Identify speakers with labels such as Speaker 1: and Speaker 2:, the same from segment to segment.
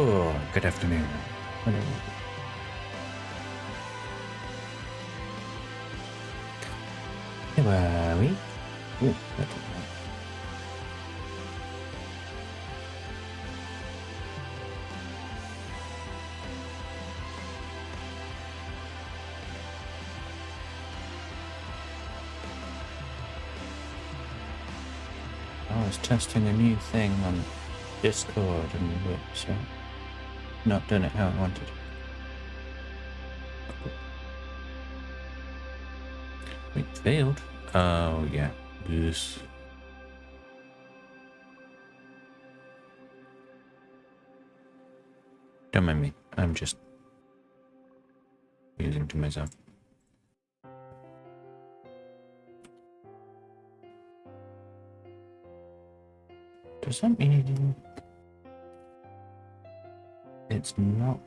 Speaker 1: Oh, good afternoon. Hello. Where are we? Ooh, that didn't work. I was testing a new thing on Discord and it's not done it how I wanted. Wait, failed? Oh, yeah. Yes. Don't mind me. I'm just musing to myself. Does that mean it's not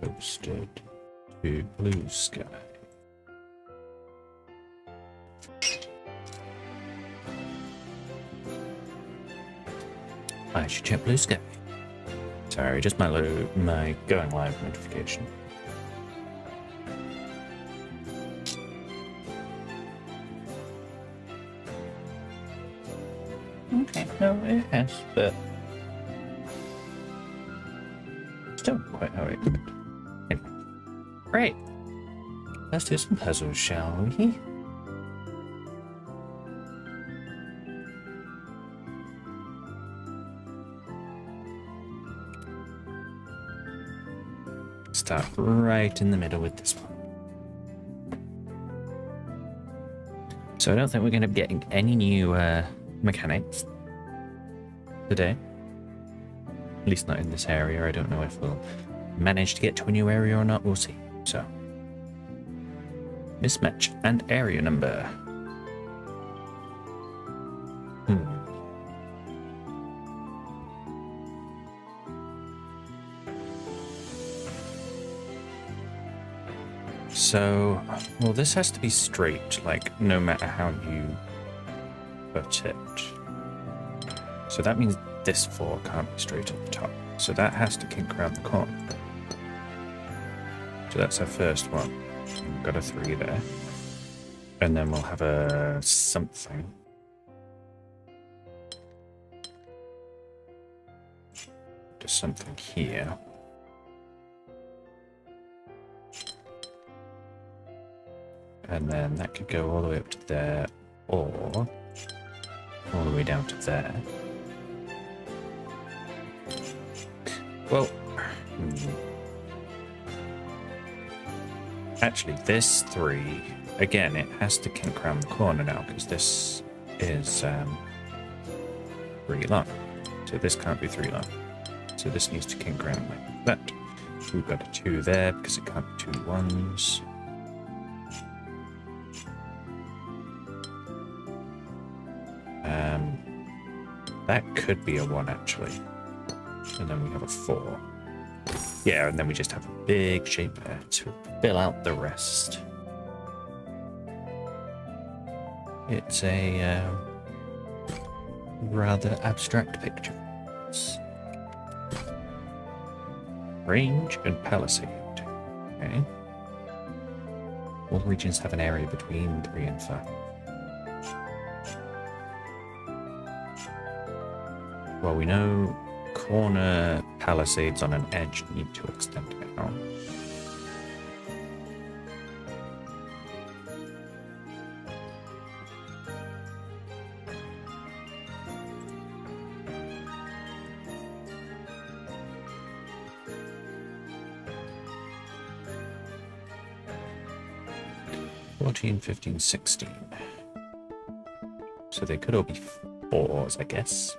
Speaker 1: posted to Blue Sky? I should check Blue Sky. Sorry, just my going live notification. Okay, no, it has, but still quite how I expected. Anyway, great. Let's do some puzzles, shall we? Start right in the middle with this one. So I don't think we're going to be getting any new mechanics today. At least not in this area. I don't know if we'll manage to get to a new area or not. We'll see. So, mismatch and area number. So, well, this has to be straight, like, no matter how you put it. So that means this 4 can't be straight at the top. So that has to kink around the corner. So that's our first one. We've got a 3 there. And then we'll have a something. Just something here. And then that could go all the way up to there, or all the way down to there. Well, actually, this 3, again, it has to kink around the corner now, because this is 3 long. So this can't be 3 long. So this needs to kink around like that. We've got a 2 there, because it can't be 2 1s. That could be a 1 actually. And then we have a 4. Yeah, and then we just have a big shape there to fill out the rest. It's a rather abstract picture. Range and palisade. Okay. All regions have an area between 3 and 5. Well, we know corner palisades on an edge need to extend out. (14, 15, 16). So they could all be 4s, I guess.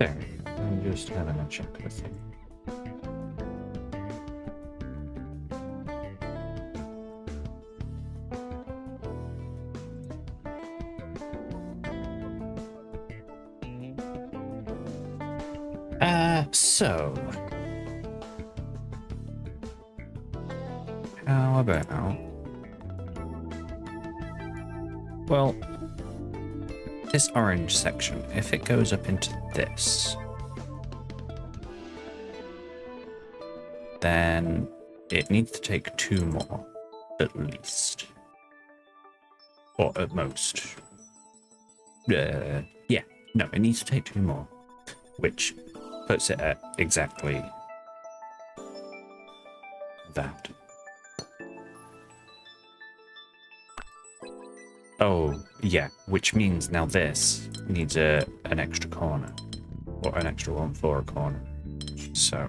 Speaker 1: So, I'm just having a check with you. So how about, well, this orange section, if it goes up into this, then it needs to take 2 more, at least. Or at most. Yeah, no, it needs to take 2 more, which puts it at exactly that. Oh, yeah, which means now this needs an extra corner, or an extra one for a corner. So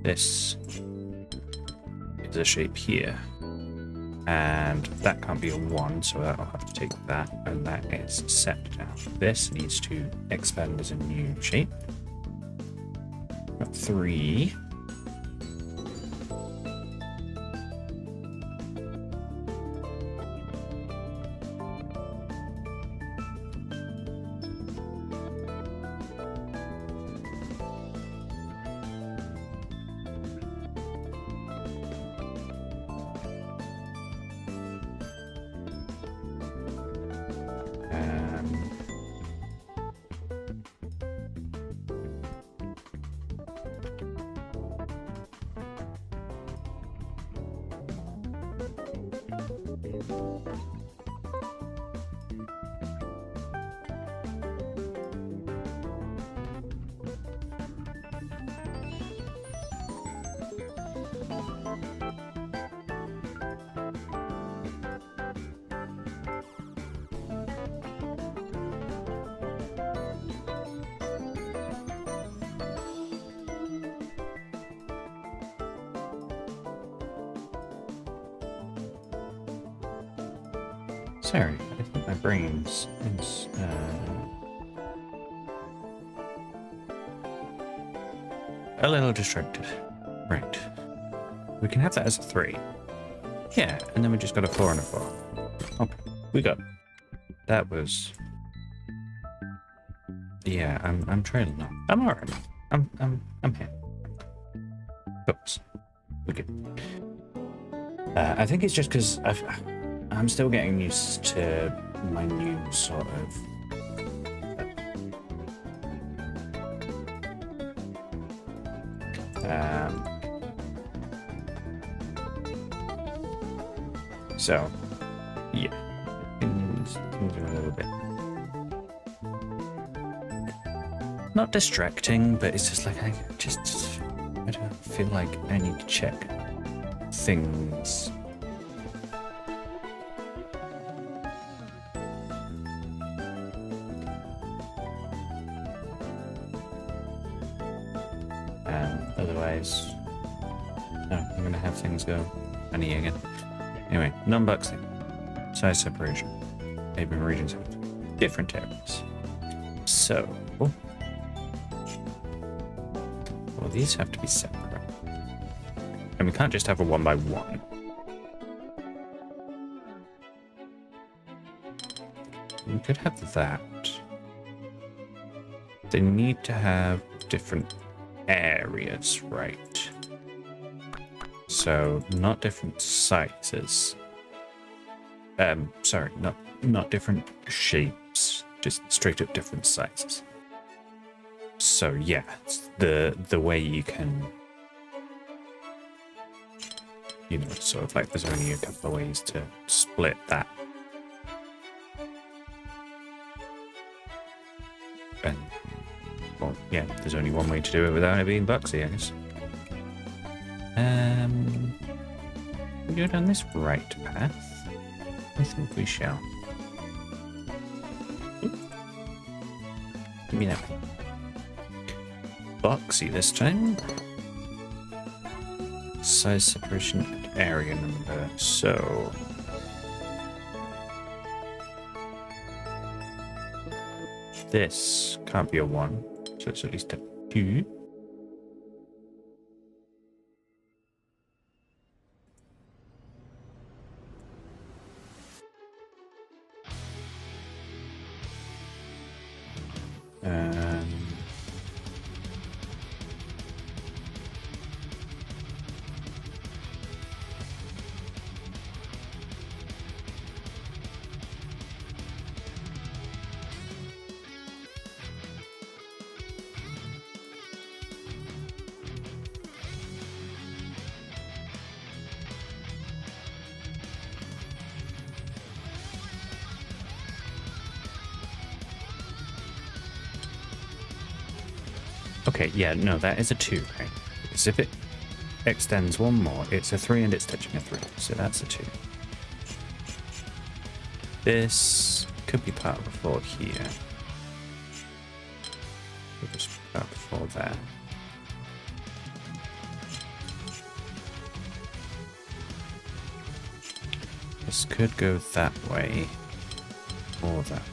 Speaker 1: this is a shape here, and that can't be a 1, so that'll have to take that, and that is set now. This needs to expand as a new shape. Got 3. Sorry, I think my brain's a little distracted. Right. We can have that as a 3. Yeah, and then we just got a 4 and a 4. Okay, we got it. That was... Yeah, I'm trailing now. I'm alright. I'm here. Oops. We're good. I think it's just because I'm still getting used to my new sort of so yeah, things are a little bit not distracting, but it's just like I don't feel like I need to check things. Otherwise, no, I'm gonna have things go funny again. Anyway, non-boxing, size separation, neighboring regions have different areas. So, well, these have to be separate, and we can't just have a 1 by 1. We could have that. They need to have different areas, right? So not different sizes. Sorry, not different shapes, just straight up different sizes. So yeah, it's the way you can, you know, sort of like there's only a couple of ways to split that. And well, yeah, there's only one way to do it without it being boxy, I guess. We go down this right path. I think we shall. Give me that one. Boxy this time. Size separation and area number. So this can't be a 1. So it's at least a 2. Okay, yeah, no, that is a 2, right? Because if it extends one more, it's a 3 and it's touching a 3. So that's a 2. This could be part of a 4 here. Could just be part of a 4 there. This could go that way or that way.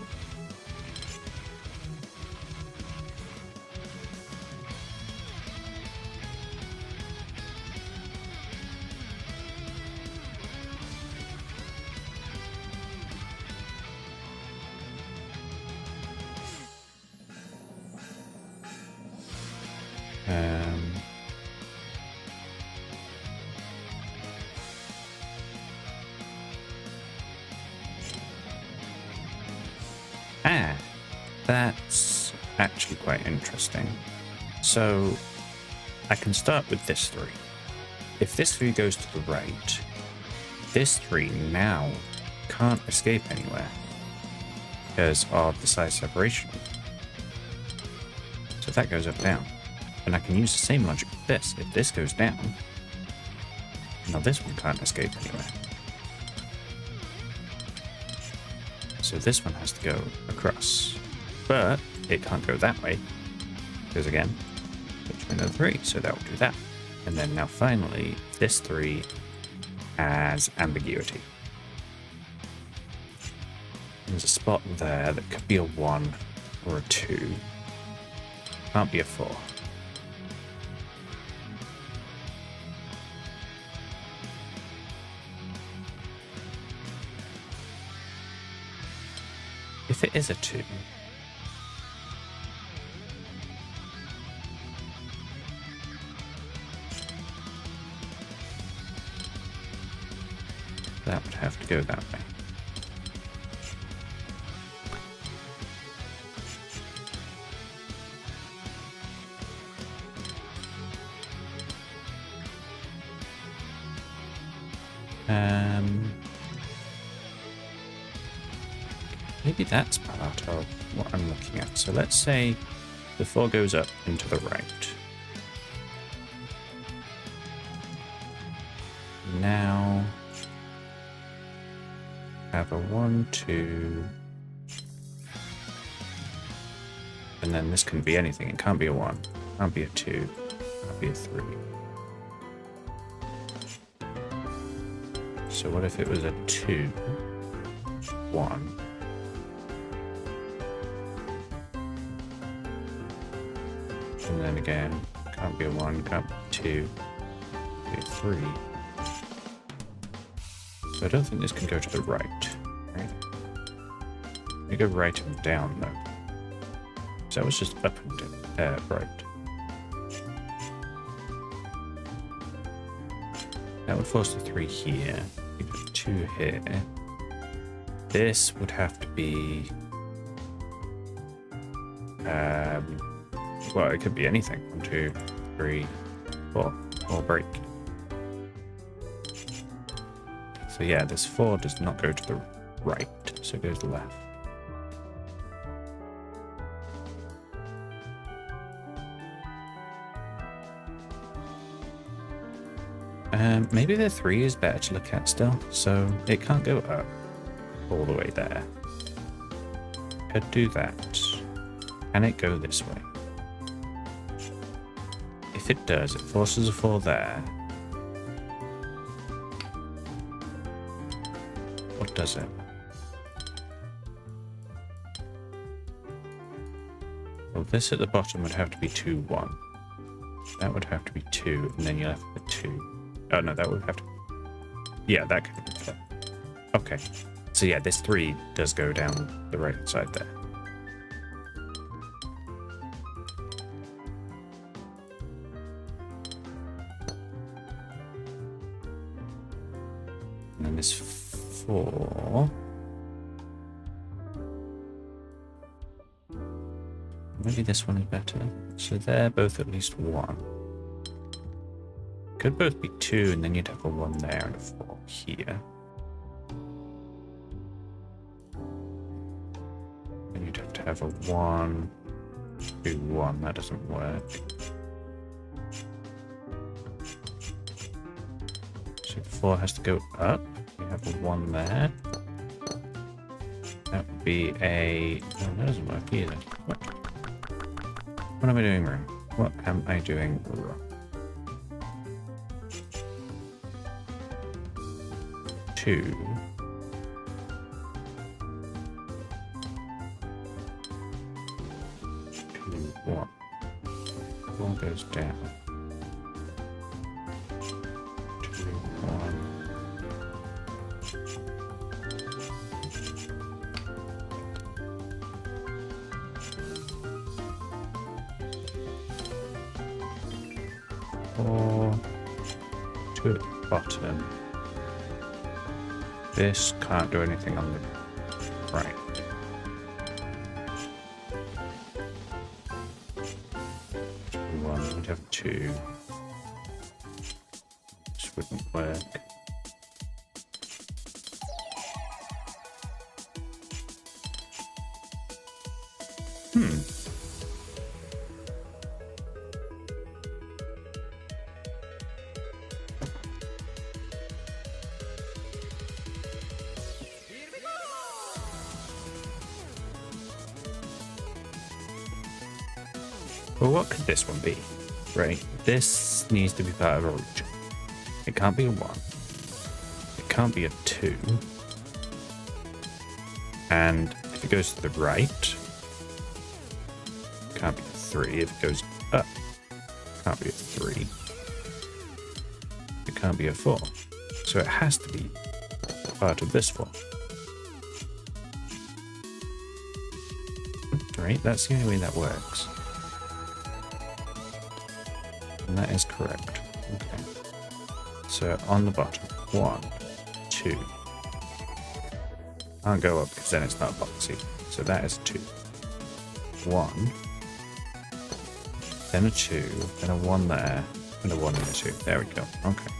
Speaker 1: That's actually quite interesting. So I can start with this 3. If this 3 goes to the right, this 3 now can't escape anywhere because of the size separation. So that goes up, down. And I can use the same logic with this. If this goes down, now this one can't escape anywhere. So this one has to go across. But it can't go that way. Because again, it's another 3, so that will do that. And then now finally, this 3 has ambiguity. There's a spot there that could be a 1 or a 2. Can't be a 4. If it is a 2, that would have to go that way. Maybe that's part of what I'm looking at. So let's say the 4 goes up into the right. Now have a 1, 2, and then this can be anything. It can't be a 1, can't be a 2, can't be a 3. So what if it was a 2, 1? And then again, can't be a 1, can't be a 2, can't be a 3. So I don't think this can go to the right. You go right and down though. So that was just up and down, right. That would force the 3 here. You put 2 here. This would have to be well, it could be anything. 1, 2, 3, 4. Or break. So yeah, this 4 does not go to the right, so it goes to the left. Maybe the 3 is better to look at still, so it can't go up all the way there. Could do that. Can it go this way? If it does, it forces a 4 there. What does it? Well, this at the bottom would have to be 2, 1. That would have to be 2, and then you're left with 2. Oh, no, that would have to... Yeah, that could be fair. Okay. So yeah, this 3 does go down the right side there. And then this 4... Maybe this one is better. So they're both at least 1. Could both be 2, and then you'd have a 1 there and a 4 here. And you'd have to have a 1, 2, 1. That doesn't work. So the 4 has to go up. You have a 1 there. That would be a... No, that doesn't work either. What am I doing wrong? What am I doing wrong? 2. 2, 1. 1 goes down. 2, 1. Or to the bottom. This can't do anything on the right. We'd have 2. This wouldn't work. Well, what could this one be? Right, this needs to be part of a region. It can't be a 1. It can't be a 2. And if it goes to the right, it can't be a 3. If it goes up, it can't be a 3. It can't be a 4. So it has to be part of this 4. Right, that's the only way that works. And that is correct. Okay. So on the bottom, 1, 2. Can't go up because then it's not boxy. So that is 2. 1. Then a 2. Then a 1 there. And a 1 and a 2. There we go. Okay.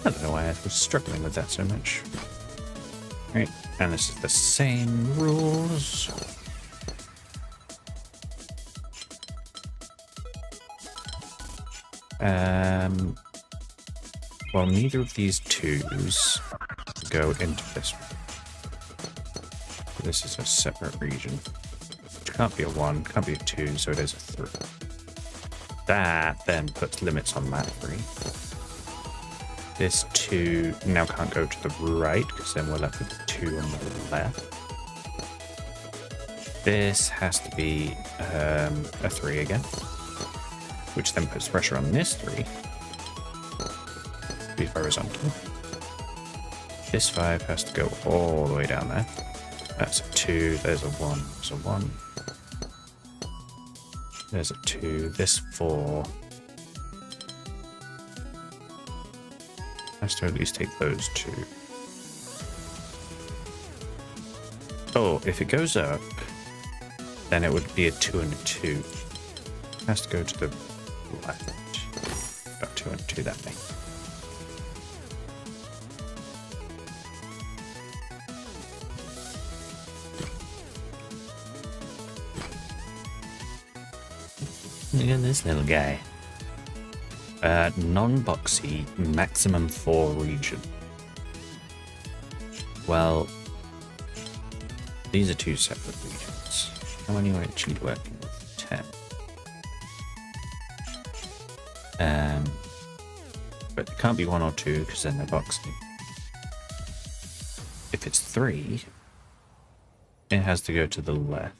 Speaker 1: I don't know why I was struggling with that so much. Right. And this is the same rules. Well, neither of these 2s go into this one. This is a separate region. Which can't be a 1, can't be a 2, so it is a 3. That then puts limits on that 3. This 2 now can't go to the right, because then we're left with 2 on the left. This has to be a 3 again, which then puts pressure on this 3 to be horizontal. This 5 has to go all the way down there. That's a 2, there's a 1, there's a 1. There's a 2, this 4 has to at least take those 2. Oh, if it goes up, then it would be a 2 and a 2. It has to go to the left. About 2 and a 2 that way. Look at this little guy. Non-boxy, maximum 4 region. Well, these are 2 separate regions. How many are actually working with? 10. But it can't be 1 or 2 because then they're boxy. if it's 3, it has to go to the left.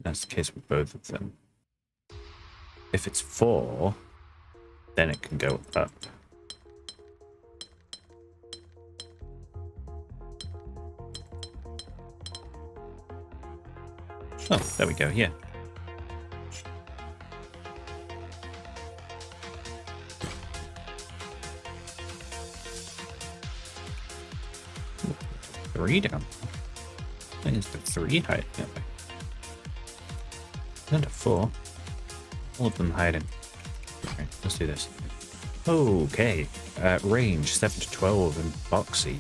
Speaker 1: That's the case with both of them. If it's 4, then it can go up. Oh, there we go, yeah. Three down. I think it's the 3 hiding that way. Down to 4. All of them hiding. Alright, let's do this. Okay. Range 7 to 12 and boxy.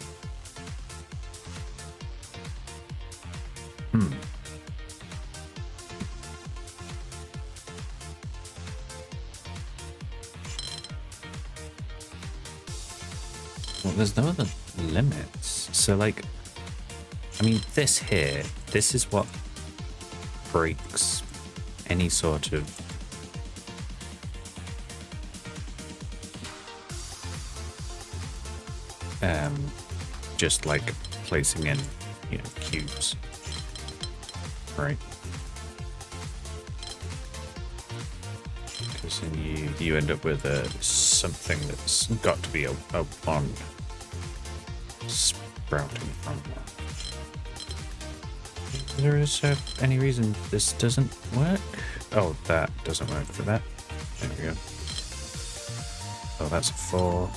Speaker 1: Well, there's no other limits. So, like, I mean, this here, this is what breaks any sort of just like placing in, you know, cubes, right? Because then you end up with something that's got to be a 1 sprouting from that. Is there any reason this doesn't work? Oh, that doesn't work for that. There we go. Oh, that's a 4.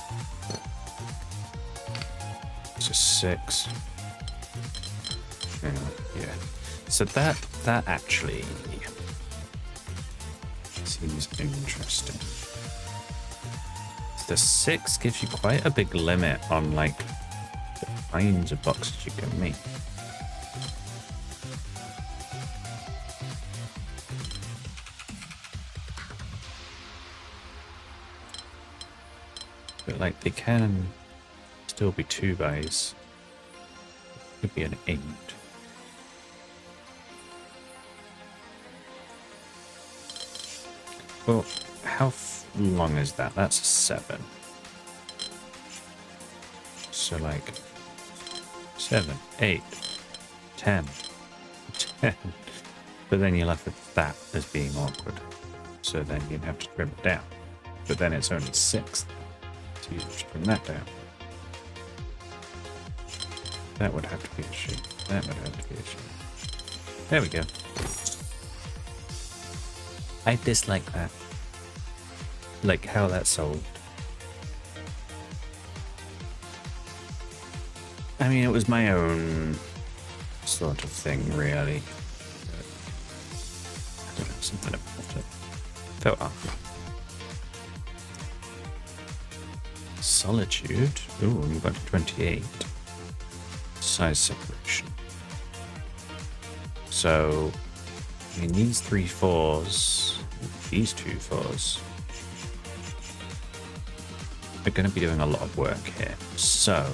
Speaker 1: It's a 6. Yeah. So that actually seems interesting. The 6 gives you quite a big limit on like the kinds of boxes you can make. But like they can still be 2x. Could be an 8. Well, how long is that? That's a 7. So like 7, 8, 10, 10. But then you're left with that as being awkward. So then you'd have to trim it down. But then it's only 6. So you just bring that down. That would have to be a sheet. That would have to be a sheet. There we go. I dislike that. Like how that's solved. I mean, it was my own sort of thing, really. I don't know, something about it felt off. Solitude. Ooh, we've got 28. Size separation. So, I mean, these 3 4s, these 2 4s, are going to be doing a lot of work here. So,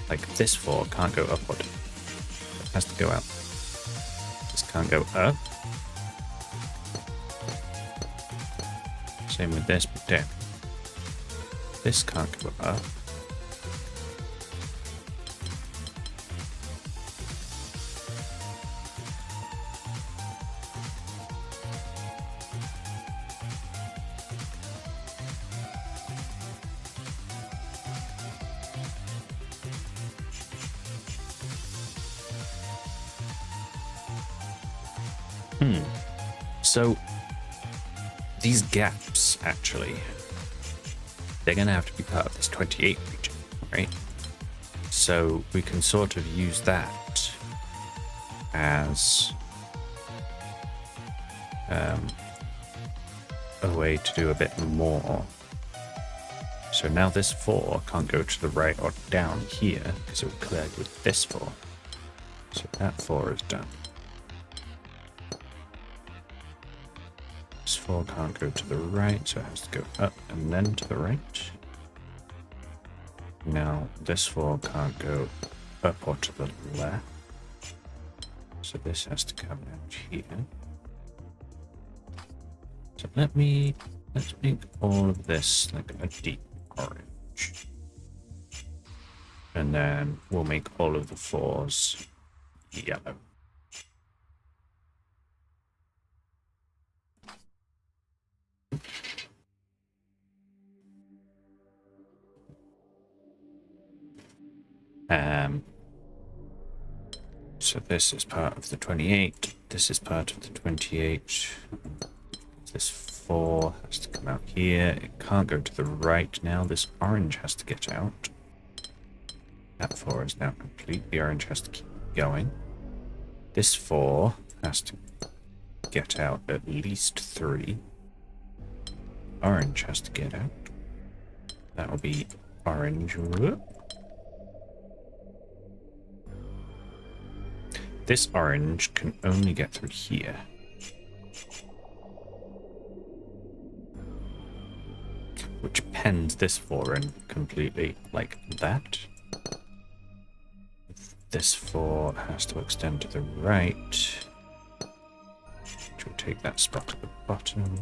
Speaker 1: like this 4 can't go upward. It has to go out. This can't go up. Same with this, but down. This can't go up. So these gaps, actually, they're going to have to be part of this 28 region, right? So we can sort of use that as a way to do a bit more. So now this 4 can't go to the right or down here because it will collide with this 4. So that 4 is done. This 4 can't go to the right, so it has to go up and then to the right. Now this 4 can't go up or to the left. So this has to come down here. So let's make all of this like a deep orange. And then we'll make all of the 4s yellow. So this is part of the 28. This is part of the 28. This 4 has to come out here. It can't go to the right now. This orange has to get out. That 4 is now complete. The orange has to keep going. This 4 has to get out at least 3. Orange has to get out. That will be orange. This orange can only get through here. Which pens this 4 in completely, like that. This 4 has to extend to the right, which will take that spot at the bottom.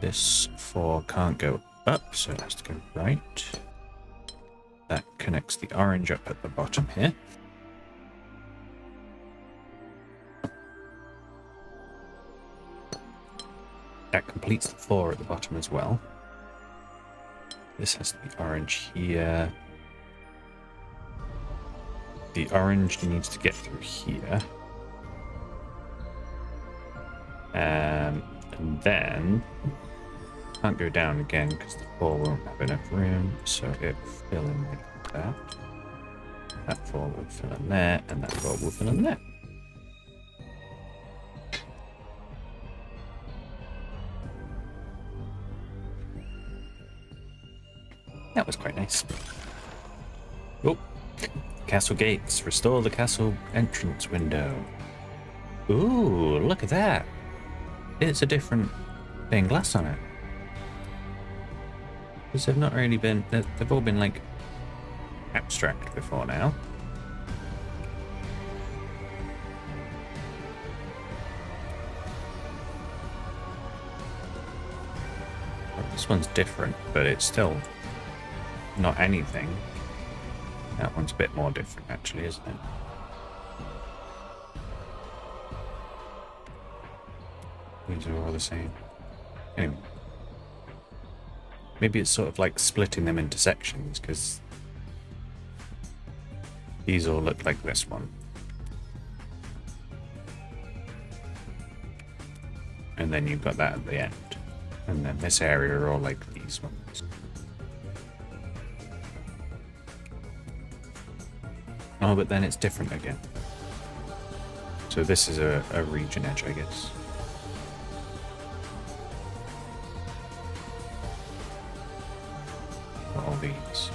Speaker 1: This 4 can't go up, so it has to go right. That connects the orange up at the bottom here. That completes the 4 at the bottom as well. This has to be orange here. The orange needs to get through here. And then can't go down again because the 4 won't have enough room, so it will fill in like that. That 4 will fill in there, and that 4 will fill in there. That was quite nice. Oh, castle gates. Restore the castle entrance window. Ooh, look at that. It's a different stained glass on it. Because they've not really been, they've all been like abstract before now. Well, this one's different, but it's still not anything. That one's a bit more different actually, isn't it? These are all the same. Anyway. Maybe it's sort of like splitting them into sections, because these all look like this one. And then you've got that at the end. And then this area are all like these ones. Oh, but then it's different again. So this is a region edge, I guess. All these.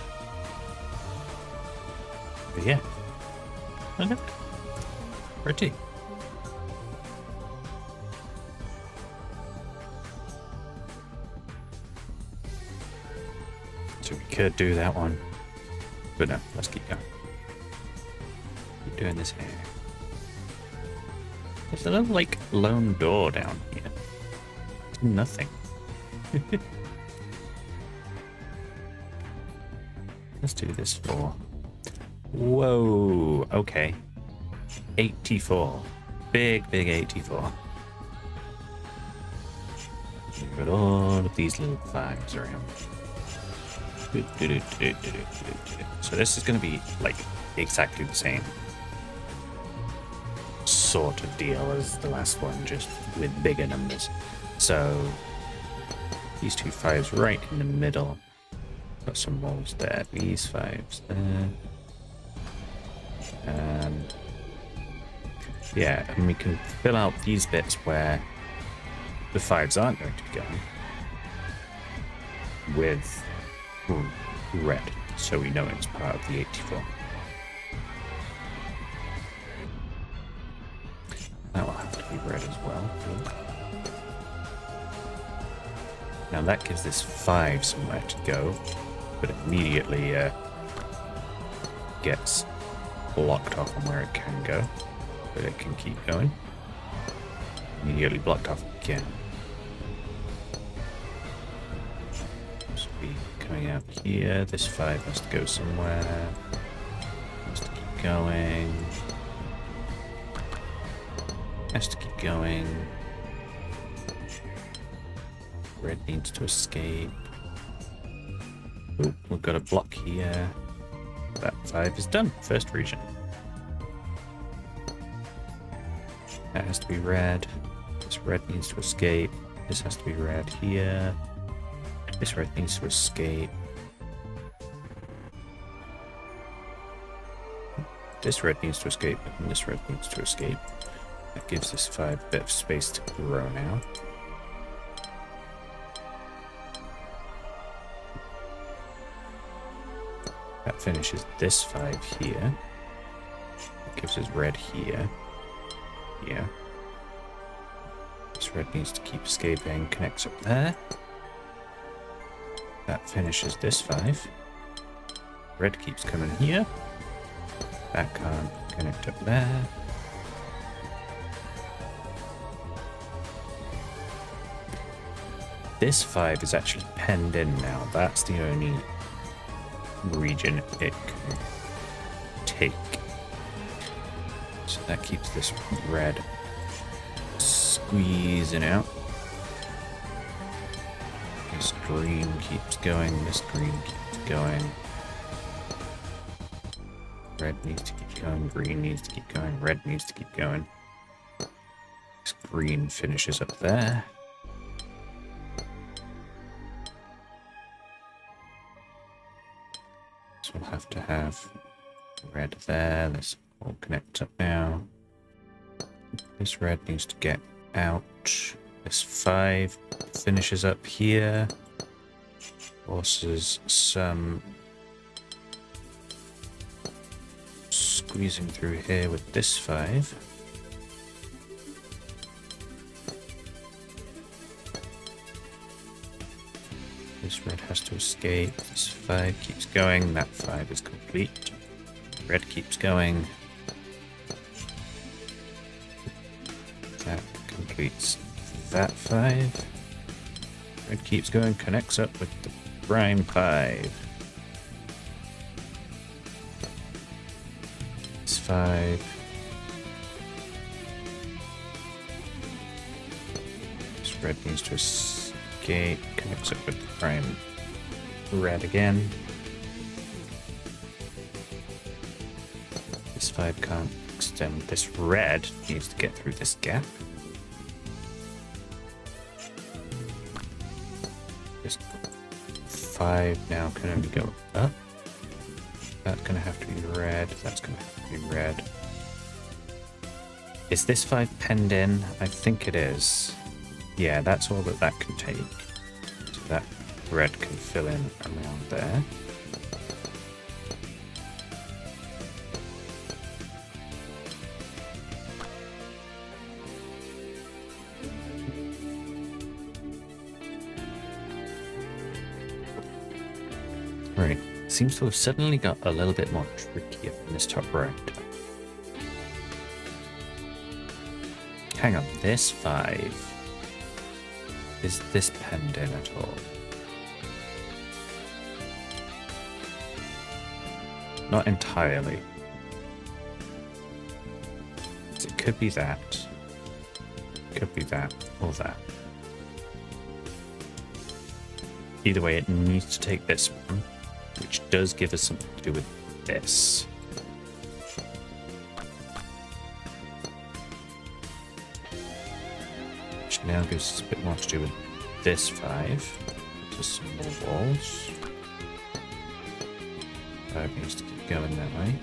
Speaker 1: But yeah. Okay. Pretty. So we could do that one. But no, let's keep going. Keep doing this here. There's a little like lone door down here. Nothing. Let's do this for... Whoa, okay. 84. Big 84. We've got all of these little 5s around. So this is going to be like exactly the same sort of deal as the last one, just with bigger numbers. So these 2 5s right in the middle. Got some walls there, these 5s there. And yeah, and we can fill out these bits where the 5s aren't going to be going with red, so we know it's part of the 84. That will have to be red as well. Now that gives this 5 somewhere to go, but immediately gets blocked off on where it can go, but it can keep going. Immediately blocked off again. So we coming out here. This 5 has to go somewhere. Has to keep going. Has to keep going. Red needs to escape. Oh, we've got a block here. That 5 is done. First region. That has to be red. This red needs to escape. This has to be red here. This red needs to escape. This red needs to escape, and this red needs to escape. That gives this 5 a bit of space to grow now. That finishes this 5 here. That gives us red here. Here. This red needs to keep escaping, connects up there. That finishes this 5. Red keeps coming here. That can't connect up there. This 5 is actually penned in now. That's the only region it can take. So that keeps this red squeezing out. This green keeps going, this green keeps going. Red needs to keep going, green needs to keep going, red needs to keep going. This green finishes up there. So we'll have to have red there. This all connects up now. This red needs to get out. This 5 finishes up here. Forces some squeezing through here with this 5. This red has to escape. This 5 keeps going. That 5 is complete. Red keeps going. That completes that 5. Red keeps going, connects up with the prime 5. This 5. This red needs to escape, connects up with the prime red again. This 5 can't extend. This red needs to get through this gap. This 5 now can only go up. That's going to have to be red. That's going to have to be red. Is this 5 penned in? I think it is. Yeah, that's all that that can take. So that red can fill in around there. Right, seems to have suddenly got a little bit more trickier in this top right. Hang on, this 5. Is this penned in at all? Not entirely. It could be that. Could be that, or that. Either way, it needs to take this one, which does give us something to do with this. Which now gives us a bit more to do with this 5. Just some more walls. 5 needs to keep going that way.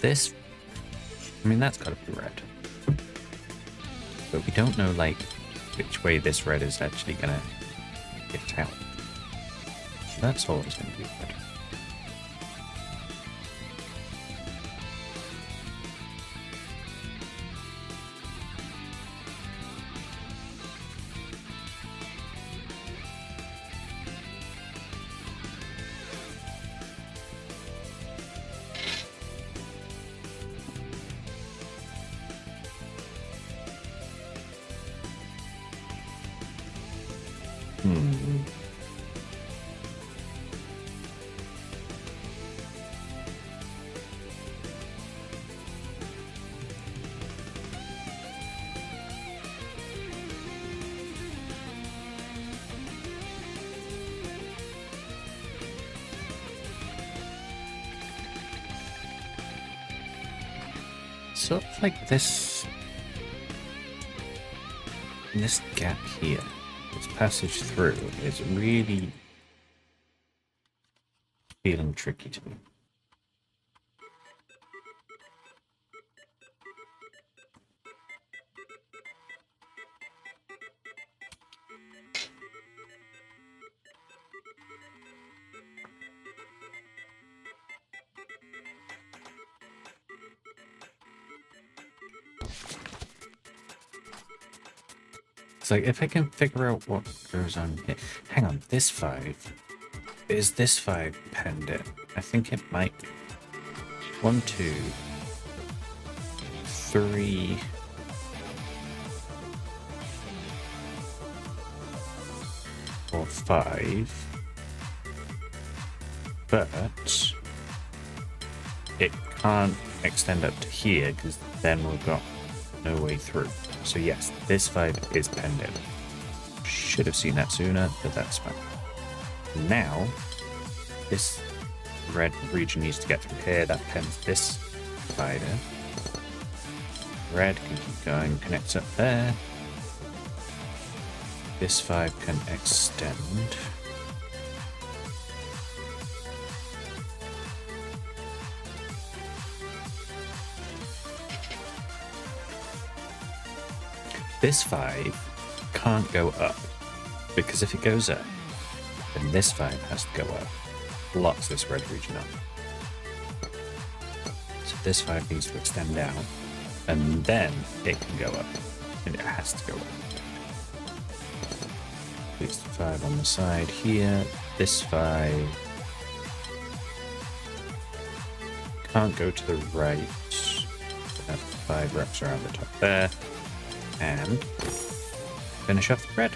Speaker 1: This, I mean, that's got to be red. But we don't know, like, which way this red is actually going to get out. That's always going to be red. Hmm. Sort of like this gap here, this passage through is really feeling tricky to me. It's like, if I can figure out what goes on here. Hang on, this 5. Is this 5 penned in? I think it might be. 1, 2, 3. 4, 5. But it can't extend up to here because then we've got no way through. So yes, this 5 is penned in. Should have seen that sooner, but that's fine. Now, this red region needs to get through here. That pens this spider. Red can keep going, connects up there. This 5 can extend. This 5 can't go up, because if it goes up, then this 5 has to go up. Blocks this red region up. So this 5 needs to extend down, and then it can go up, and it has to go up. There's the 5 on the side here. This 5 can't go to the right. That 5 wraps around the top there. And finish off the bread.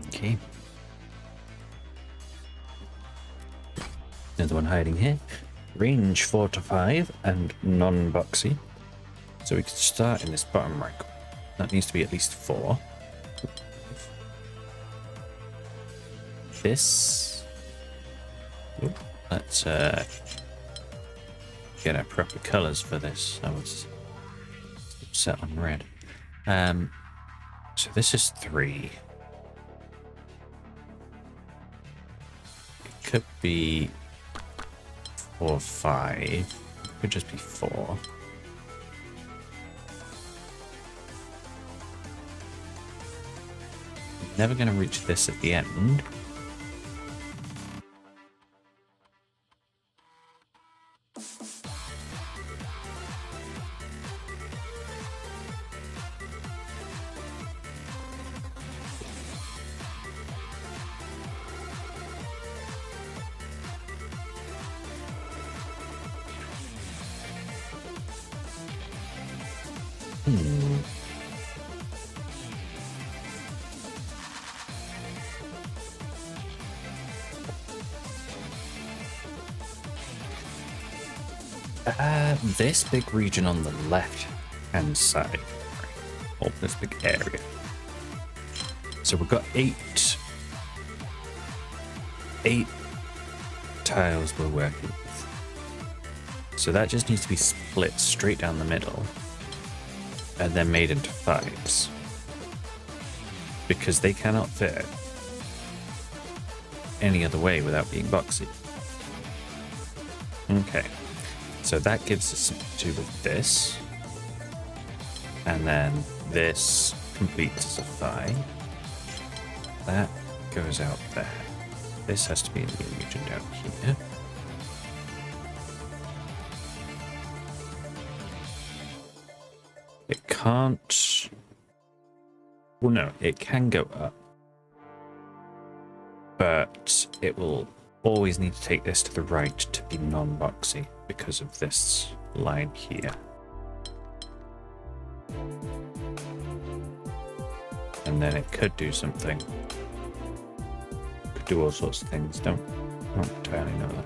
Speaker 1: Okay. Another one hiding here. Range 4 to 5 and non-boxy. So we can start in this bottom right. That needs to be at least 4. This... Let's get our proper colours for this. I was set on red. So this is 3. It could be 4 or 5. It could just be 4. Never going to reach this at the end. This big region on the left hand side, or this big area. So we've got 8 tiles we're working with. So that just needs to be split straight down the middle and then made into 5s, because they cannot fit any other way without being boxy. Okay. So that gives us something to do with this. And then this completes as a 5. That goes out there. This has to be in the region down here. It can't... Well, no, it can go up. But it will always need to take this to the right to be non-boxy because of this line here. And then it could do something. Could do all sorts of things. Don't entirely know that.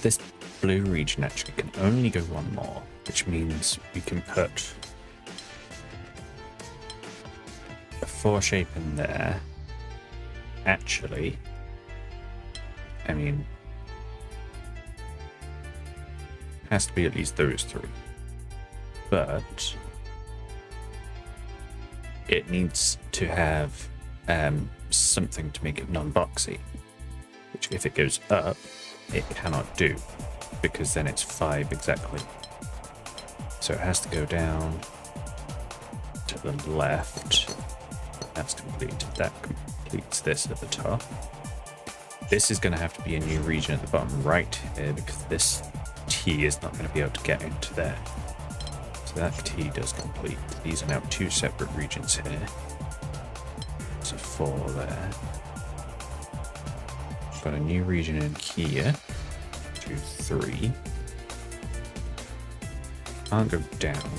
Speaker 1: This blue region actually can only go one more, which means we can put a 4 shape in there. Actually, I mean, has to be at least those 3. But it needs to have something to make it non-boxy, which if it goes up, it cannot do, because then it's 5 exactly. So it has to go down to the left. That's completed. That completes this at the top. This is going to have to be a new region at the bottom right here, because this T is not going to be able to get into there. So that T does complete. These are now 2 separate regions here. So 4 there. Got a new region in here. 2, 3. Can't go down.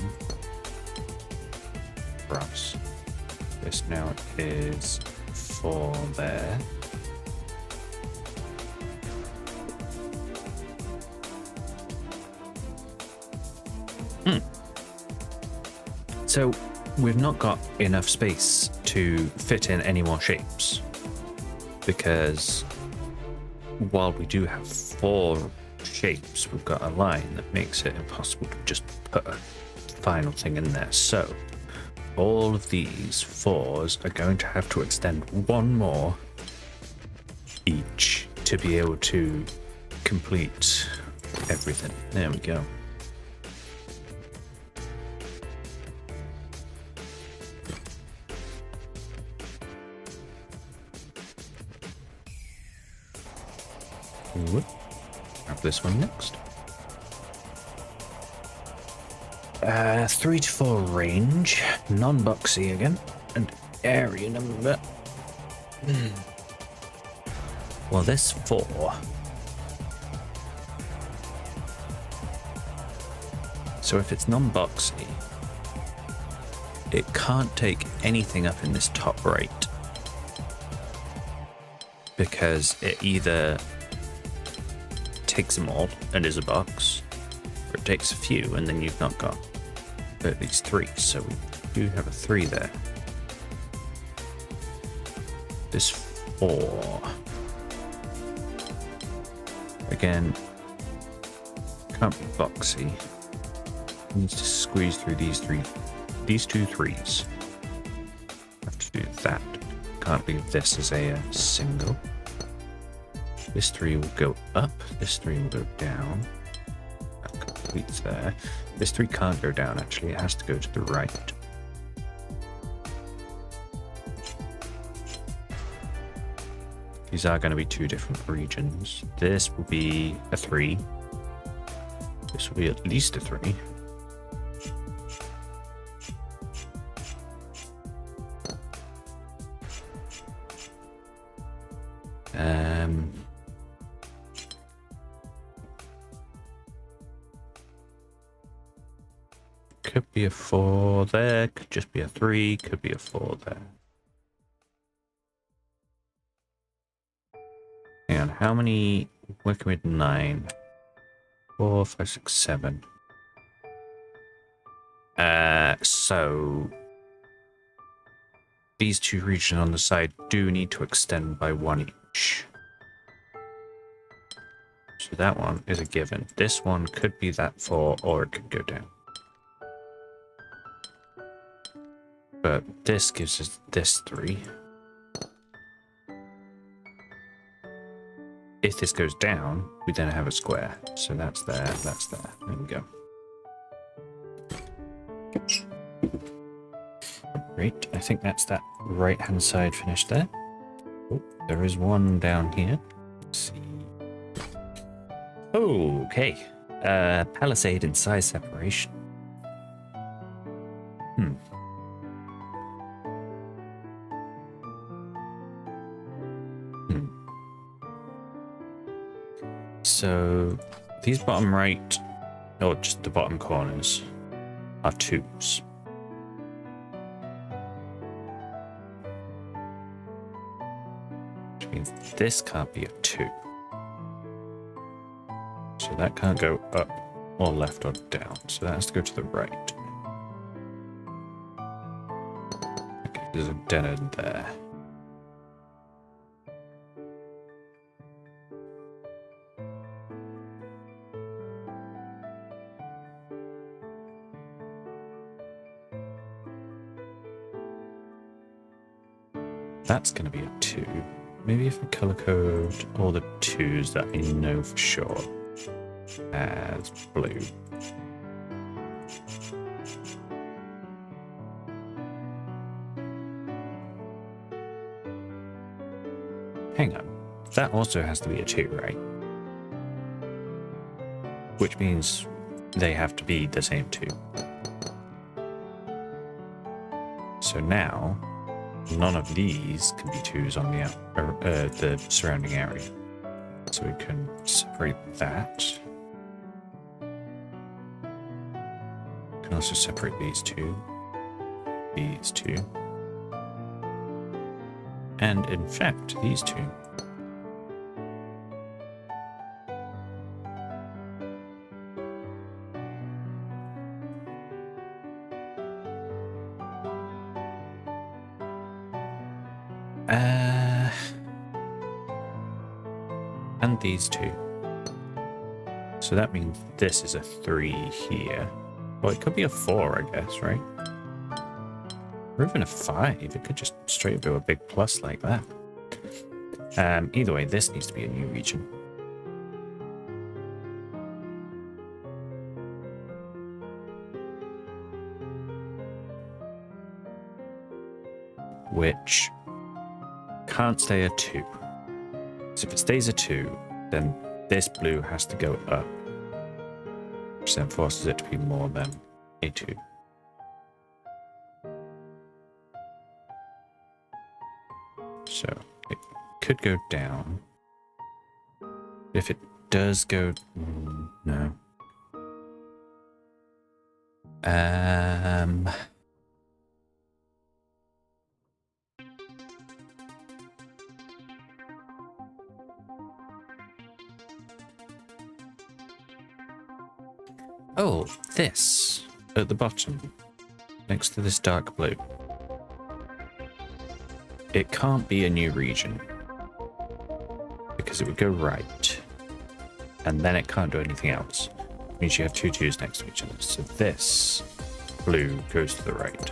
Speaker 1: Across. This now is 4 there. So we've not got enough space to fit in any more shapes, because while we do have 4 shapes, we've got a line that makes it impossible to just put a final thing in there. So all of these 4s are going to have to extend 1 more each to be able to complete everything. There we go. Have this one next. 3 to 4 range, non-boxy again, and area number. Well, this 4. So if it's non-boxy, it can't take anything up in this top right, because it either takes them all and is a box, or it takes a few and then you've not got at least 3. So we do have a 3 there. This 4 again can't be boxy. Needs to squeeze through these 2 3s. Have to do that. Can't leave this as a single. This 3 will go up, this 3 will go down. That completes there. This 3 can't go down, actually, it has to go to the right. These are going to be 2 different regions. This will be a 3. This will be at least a 3. Could be a 4 there, could just be a 3, could be a 4 there. Hang on, how many? Working with 9. 4, 5, 6, 7. So these 2 regions on the side do need to extend by 1 each. So that one is a given. This one could be that 4, or it could go down. But this gives us this 3. If this goes down, we then have a square. So that's there, that's there. There we go. Great. I think that's that right-hand side finished there. Oh, there is one down here. Let's see. Oh, okay. Palisade and size separation. So these bottom right, or just the bottom corners, are 2s. Which means this can't be a 2. So that can't go up or left or down. So that has to go to the right. Okay, there's a dead end there. That's going to be a 2. Maybe if I color code all the 2s that I know for sure as blue. Hang on. That also has to be a 2, right? Which means they have to be the same 2. So now none of these can be 2s on the surrounding area. So we can separate that. We can also separate these 2, these 2, and in fact these 2. And these 2. So that means this is a 3 here. Well, it could be a 4, I guess, right? Or even a 5. It could just straight up do a big plus like that. Either way, this needs to be a new region. Which can't stay a 2. So if it stays a 2, then this blue has to go up, which then forces it to be more than a 2. So it could go down. If it does go... no. Oh, this at the bottom, next to this dark blue. It can't be a new region because it would go right, and then it can't do anything else. It means you have 2 2s next to each other. So this blue goes to the right.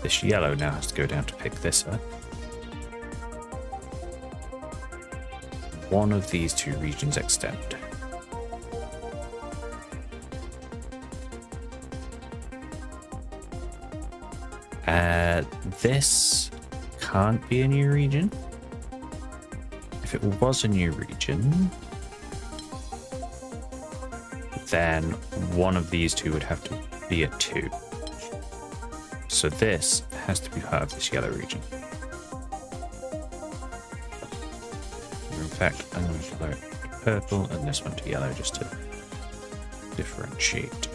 Speaker 1: This yellow now has to go down to pick this up. One of these 2 regions extend. This can't be a new region. If it was a new region, then one of these 2 would have to be a 2. So this has to be part of this yellow region. In fact, I'm going to color it purple and this one to yellow just to differentiate.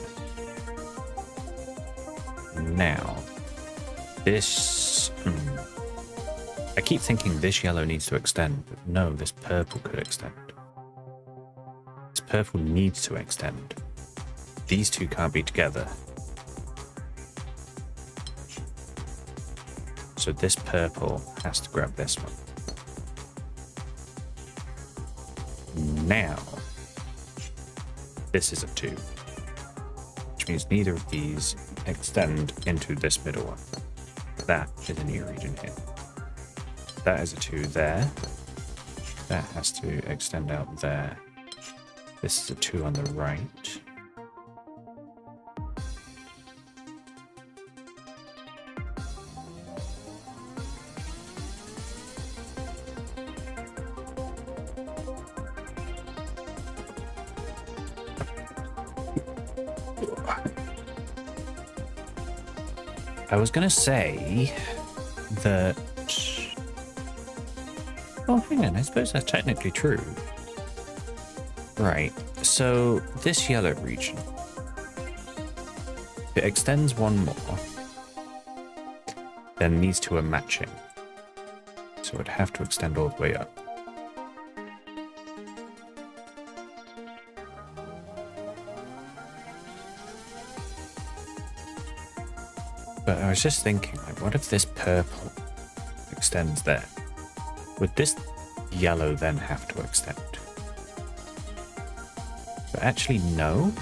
Speaker 1: Now, this... I keep thinking this yellow needs to extend, but no, this purple could extend. This purple needs to extend. These 2 can't be together. So this purple has to grab this one. Now, this is a 2, which means neither of these extend into this middle one. That is a new region here. That is a 2 there. That has to extend out there. This is a 2 on the right. I was going to say that... Oh, hang on. I suppose that's technically true. Right. So this yellow region, if it extends one more, then these two are matching. So it'd have to extend all the way up. But I was just thinking, like, what if this purple extends there? Would this yellow then have to extend? But actually, no.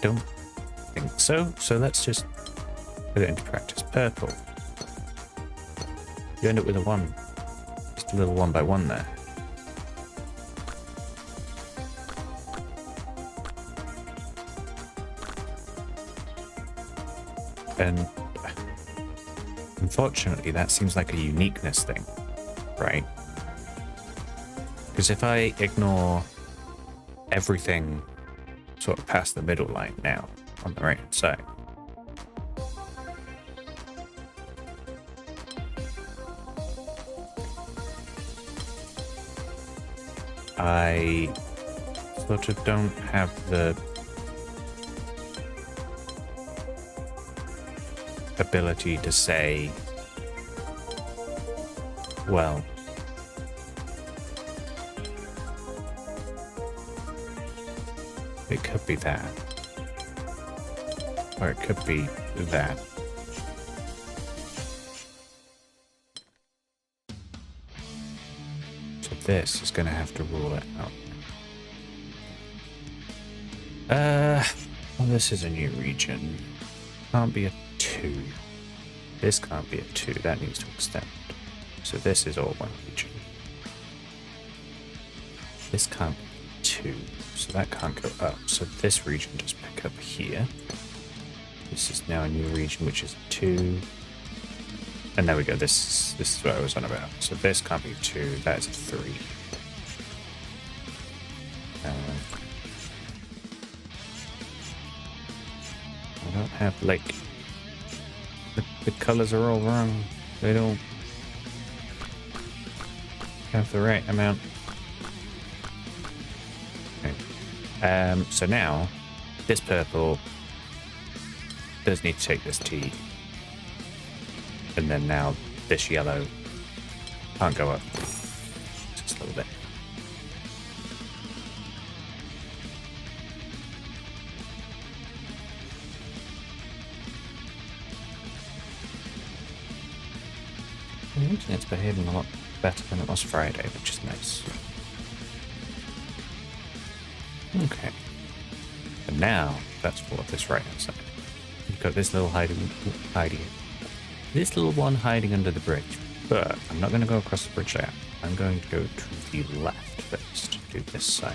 Speaker 1: Don't think so. So let's just put it into practice. Purple. You end up with a 1. Just a little 1 by 1 there. And unfortunately, that seems like a uniqueness thing, right? Because if I ignore everything sort of past the middle line now on the right hand side, I sort of don't have the ability to say, well, it could be that, or it could be that. So this is going to have to rule it out. Well, this is a new region. Can't be a 2. This can't be a 2. That needs to extend. So this is all one region. This can't be 2. So that can't go up. So this region just pick up here. This is now a new region, which is 2. And there we go. This is what I was on about. So this can't be 2. That is a 3. I don't have, like... The colors are all wrong. They don't have the right amount. Okay. So now, this purple does need to take this T. And then now, this yellow can't go up. Just a little bit. The internet's behaving a lot better than it was Friday, which is nice. Okay. And now, that's for this right hand side. You've got this little this little one hiding under the bridge. But I'm not going to go across the bridge there. I'm going to go to the left first, do this side.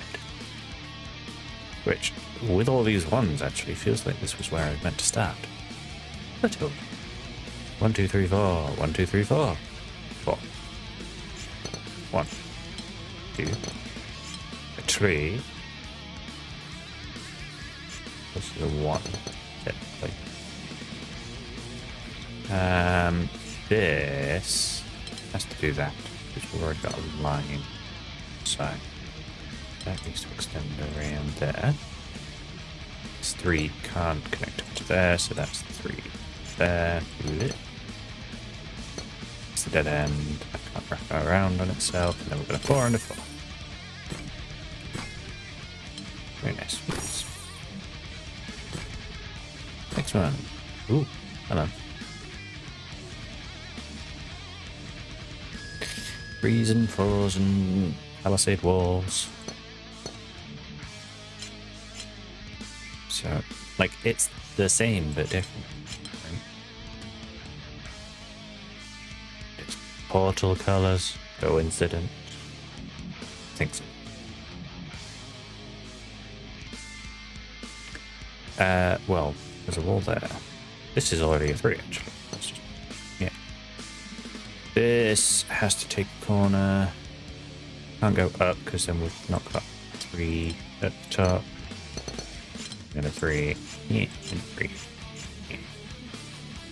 Speaker 1: Which, with all these ones, actually feels like this was where I was meant to start. But hold on. 1, 2, 3, 4. 1, 2, 3, 4. 4. 1, 2, 3. This is a 1. Definitely. This has to do that because we've already got a line. So that needs to extend around there. This 3 can't connect up to there, so that's 3 there. It's the dead end. That can't wrap around on itself, and then we've got a 4 and a 4. Very nice. Next one. Ooh, hello. Freezing, frozen, palisade walls. So, like, it's the same but different. Right? It's portal colors, coincident. I think so. Well, there's a wall there. This is already a 3, actually. Let's just, yeah. This has to take a corner. Can't go up because then we've not got 3 at the top. And a 3. Yeah, and a 3. Yeah.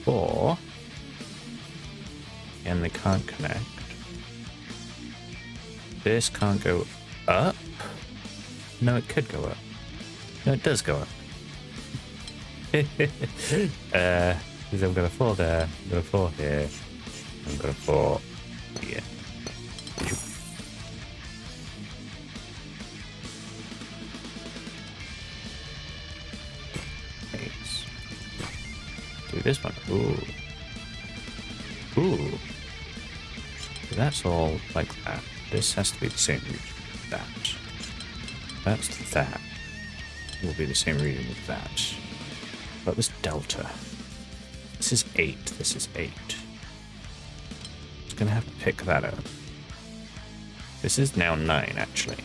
Speaker 1: 4 again, they can't connect. This can't go up. No, it could go up. No, it does go up. Because I'm gonna fall there, I'm gonna fall here, I'm gonna fall here. Nice. Do this one. Ooh. Ooh. So that's all like that. This has to be the same region with that. That's that. Will be the same region with that. But this delta. This is 8. This is 8. It's gonna have to pick that up. This is now 9 actually.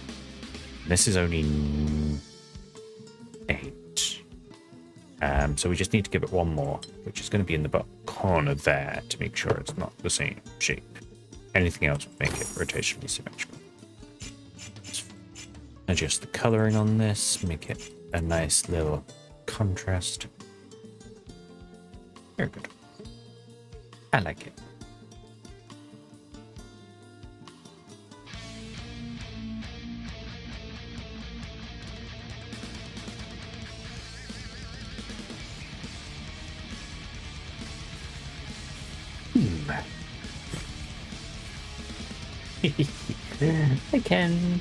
Speaker 1: This is only 8. So we just need to give it one more, which is going to be in the bottom corner there to make sure it's not the same shape. Anything else would make it rotationally symmetrical. Let's adjust the coloring on this, make it a nice little contrast. Very good. I like it. I can.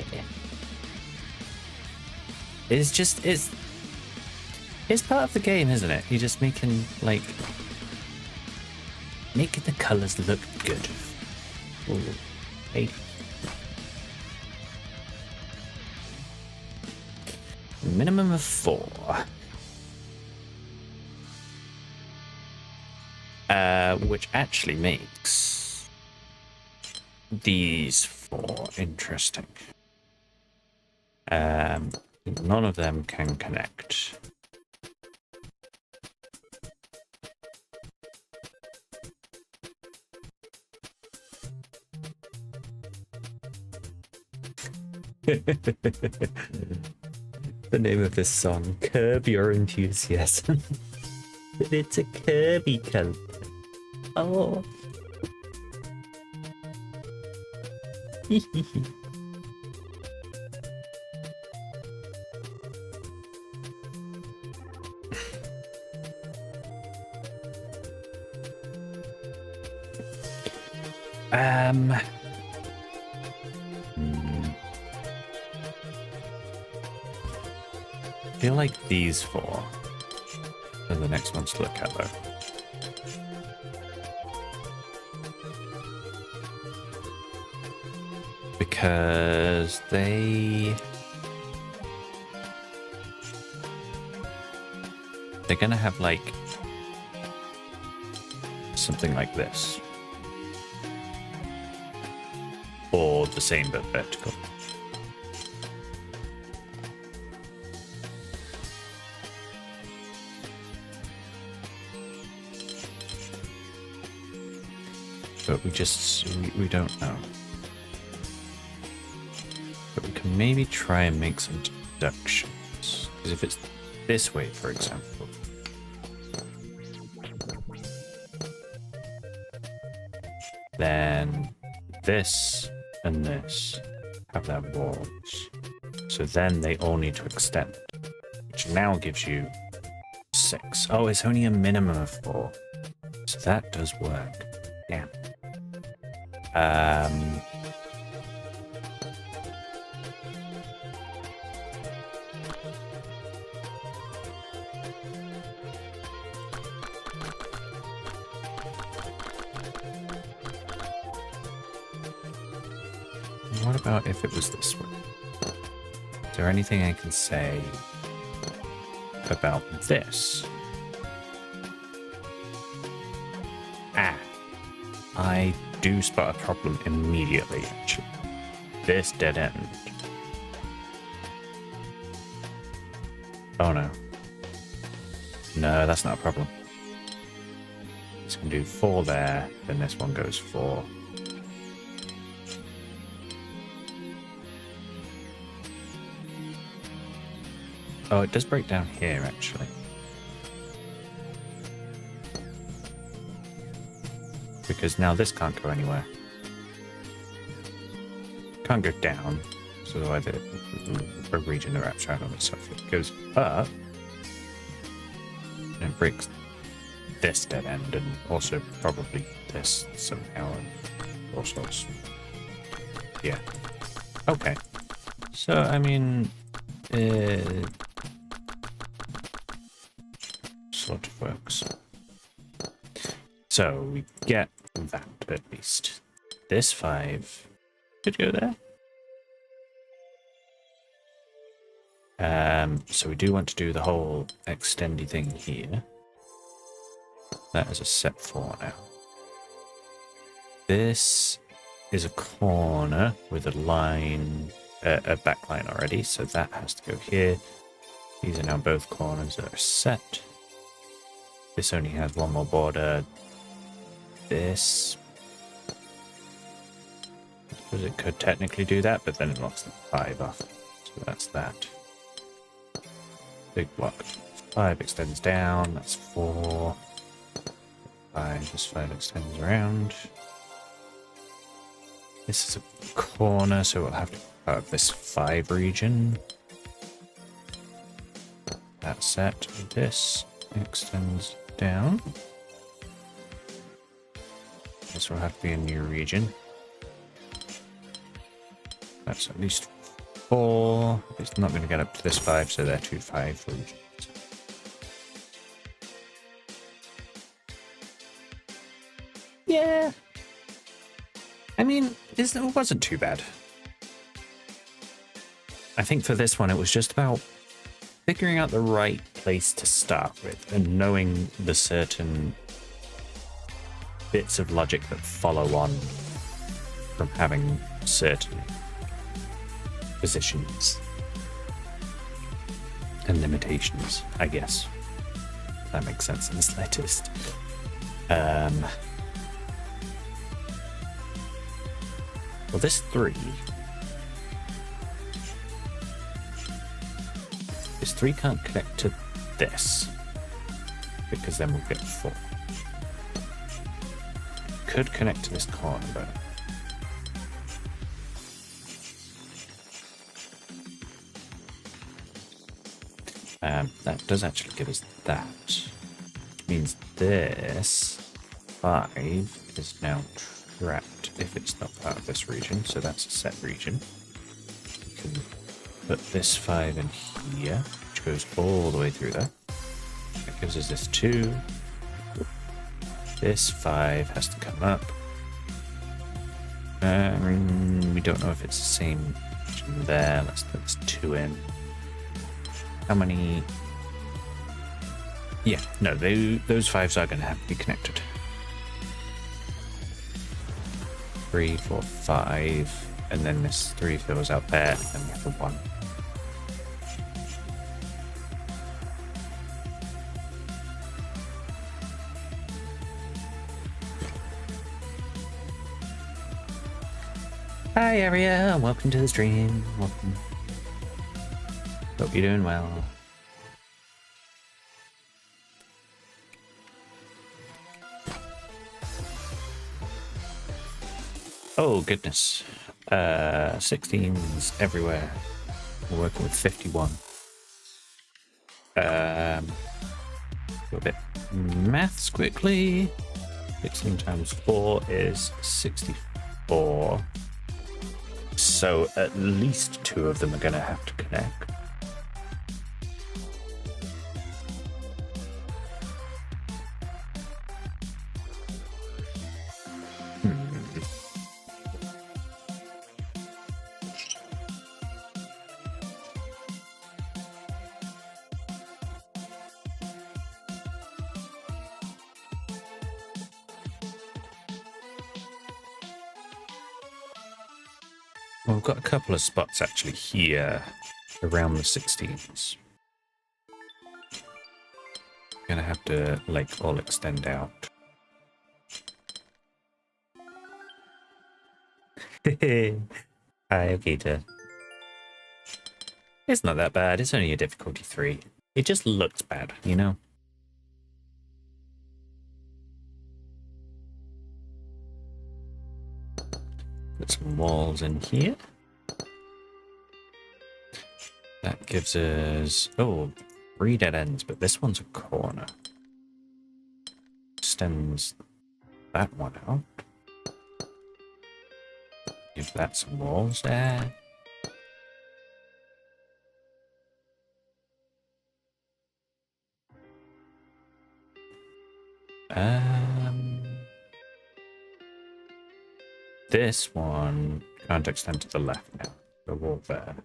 Speaker 1: Yeah. It's part of the game, isn't it? You're just making the colors look good. Ooh. Hey. Minimum of 4. Which actually makes these 4 interesting. None of them can connect. The name of this song, Curb Your Enthusiasm. It's a Kirby coat. Oh. I feel like these 4 are the next ones to look at though. Because they're gonna have like something like this, or the same but vertical. But we don't know. But we can maybe try and make some deductions. Because if it's this way, for example, then this and this have their walls. So then they all need to extend, which now gives you 6. Oh, it's only a minimum of 4. So that does work. Damn. What about if it was this way? Is there anything I can say about this? I do spot a problem immediately, actually. This dead end. Oh no. No, that's not a problem. This can do 4 there, then this one goes 4. Oh, it does break down here, actually. because now this can't go anywhere. Can't go down, so either a region wraps around on itself. It goes up, and it breaks this dead end, and also probably this somehow, and all sorts. Yeah. Okay. So, I mean, sort of works. So, we get that at least. This 5 could go there. So we do want to do the whole extendy thing here. That is a set 4 now. This is a corner with a line, a back line already, so that has to go here. These are now both corners that are set. This only has one more border. This, I suppose it could technically do that, but then it locks the 5 off. So that's that. Big block. 5 extends down, that's 4. 5, this 5 extends around. This is a corner, so we'll have to have this 5 region. That's set. This extends down. This will have to be a new region. That's at least 4. It's not going to get up to this 5, so they're 2 5 regions. Yeah. I mean, it wasn't too bad. I think for this one, it was just about figuring out the right place to start with and knowing the certain bits of logic that follow on from having certain positions and limitations, I guess. If that makes sense in the slightest. Well, this 3... This 3 can't connect to this, because then we'll get 4. Could connect to this corner, though. That does actually give us that. Which means this 5 is now trapped if it's not part of this region, so that's a set region. We can put this 5 in here, which goes all the way through there. That gives us this 2. This 5 has to come up. We don't know if it's the same region there. Let's put this 2 in. How many? Yeah, no, those 5s are going to have to be connected. 3, 4, 5, and then this 3 fills out there, and then we have the 1. Hi, Aria, welcome to the stream. Welcome. Hope you're doing well. Oh, goodness. 16s everywhere. We're working with 51. Do a bit maths quickly. 16 times 4 is 64. So at least 2 of them are going to have to connect. Well, we've got a couple of spots actually here around the 16s. Gonna have to like all extend out. Hi, Okita. It's not that bad. It's only a difficulty 3. It just looks bad, you know? Put some walls in here. That gives us, oh, 3 dead ends, but this one's a corner. Extends that one out. Give that some walls there. This one can't extend to the left now. The wall there.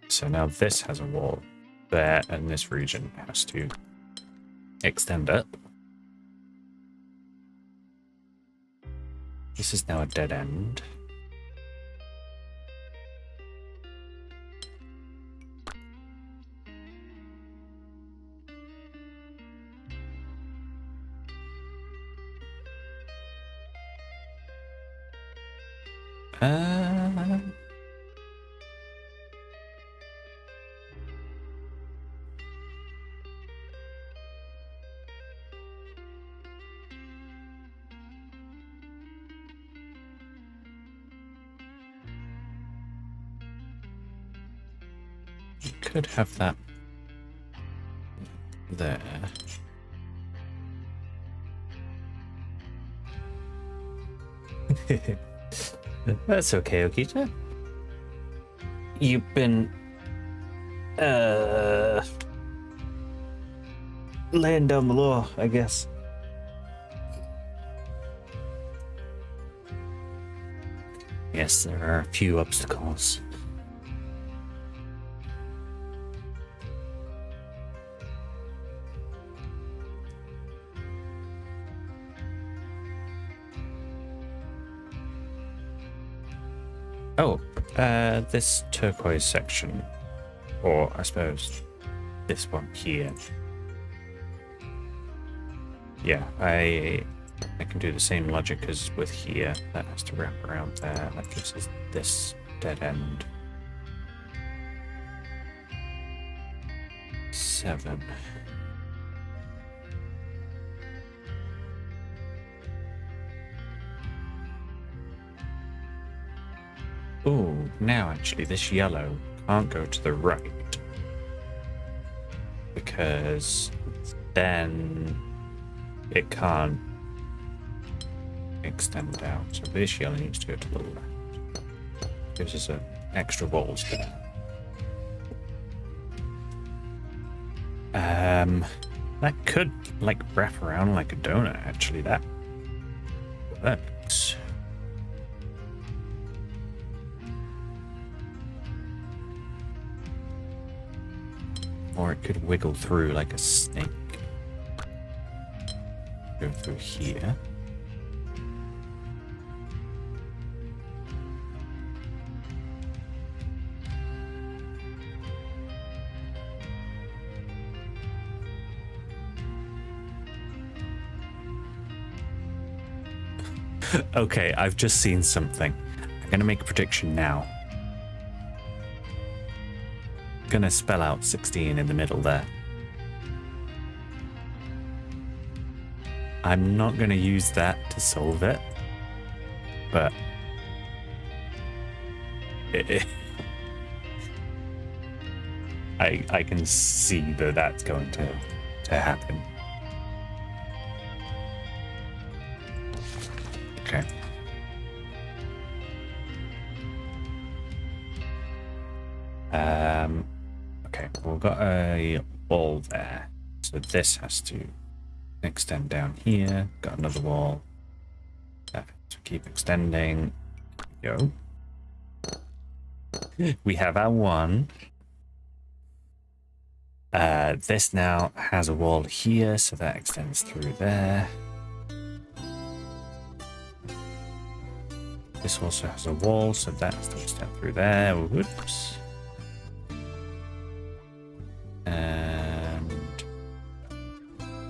Speaker 1: So now this has a wall there, and this region has to extend up. This is now a dead end. You could have that there. That's okay, Okita. You've been laying down the law, I guess. Yes, there are a few obstacles. Oh, this turquoise section, or I suppose this one here. Yeah, I can do the same logic as with here. That has to wrap around there. That gives us this dead end. 7. Oh, now actually this yellow can't go to the right because then it can't extend out. So this yellow needs to go to the left. Gives us an extra walls there. That could like wrap around like a donut. Actually, that works. Or it could wiggle through like a snake. Go through here. Okay, I've just seen something. I'm gonna make a prediction now. Gonna spell out 16 in the middle there. I'm not gonna use that to solve it, but I can see that that's going to happen. Okay. Okay, we've got a wall there. So this has to extend down here. Got another wall. That has to keep extending. Go. We have our one. This now has a wall here, so that extends through there. This also has a wall, so that has to extend through there. Whoops. And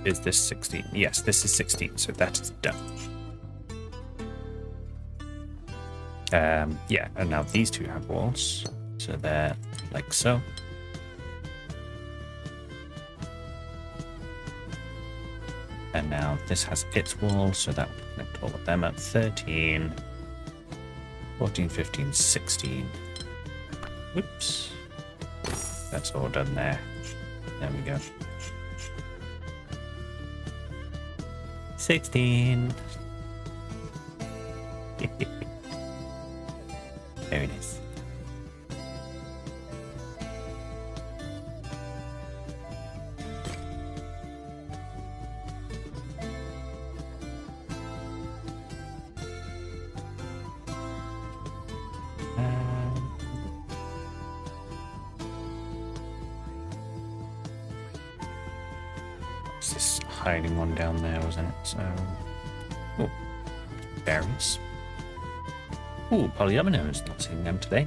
Speaker 1: is this 16? Yes, this is 16, so that is done. Yeah, and now these two have walls, so they're like so. And now this has its wall, so that will connect all of them at 13, 14, 15, 16. Whoops. That's all done there. There we go. 16. Very nice. This hiding one down there, wasn't it? So, oh, berries. Oh, polyominoes. Not seeing them today.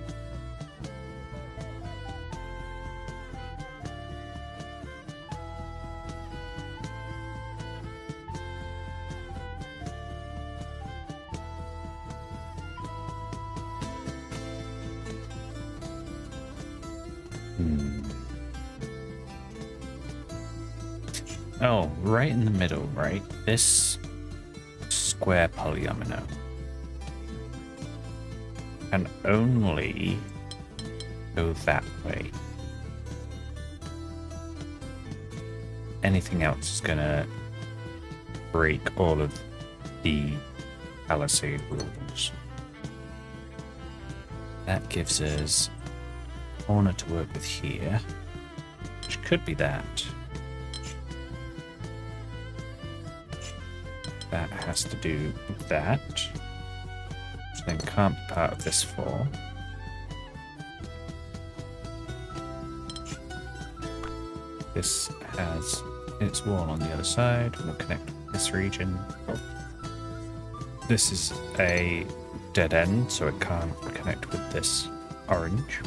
Speaker 1: Oh, right in the middle, right? This square polyomino can only go that way. Anything else is gonna break all of the palisade rules. That gives us a corner to work with here, which could be that. That has to do with that, which then can't be part of this floor. This has its wall on the other side, and will connect with this region. This is a dead end, so it can't connect with this orange.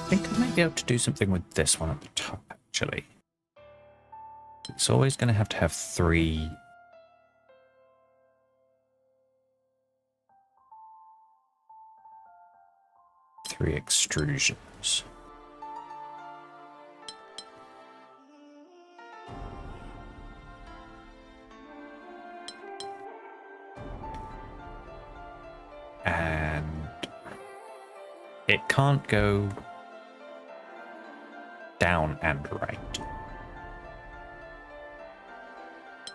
Speaker 1: I think I might be able to do something with this one at the top, actually. It's always going to have three extrusions. And it can't go down and right,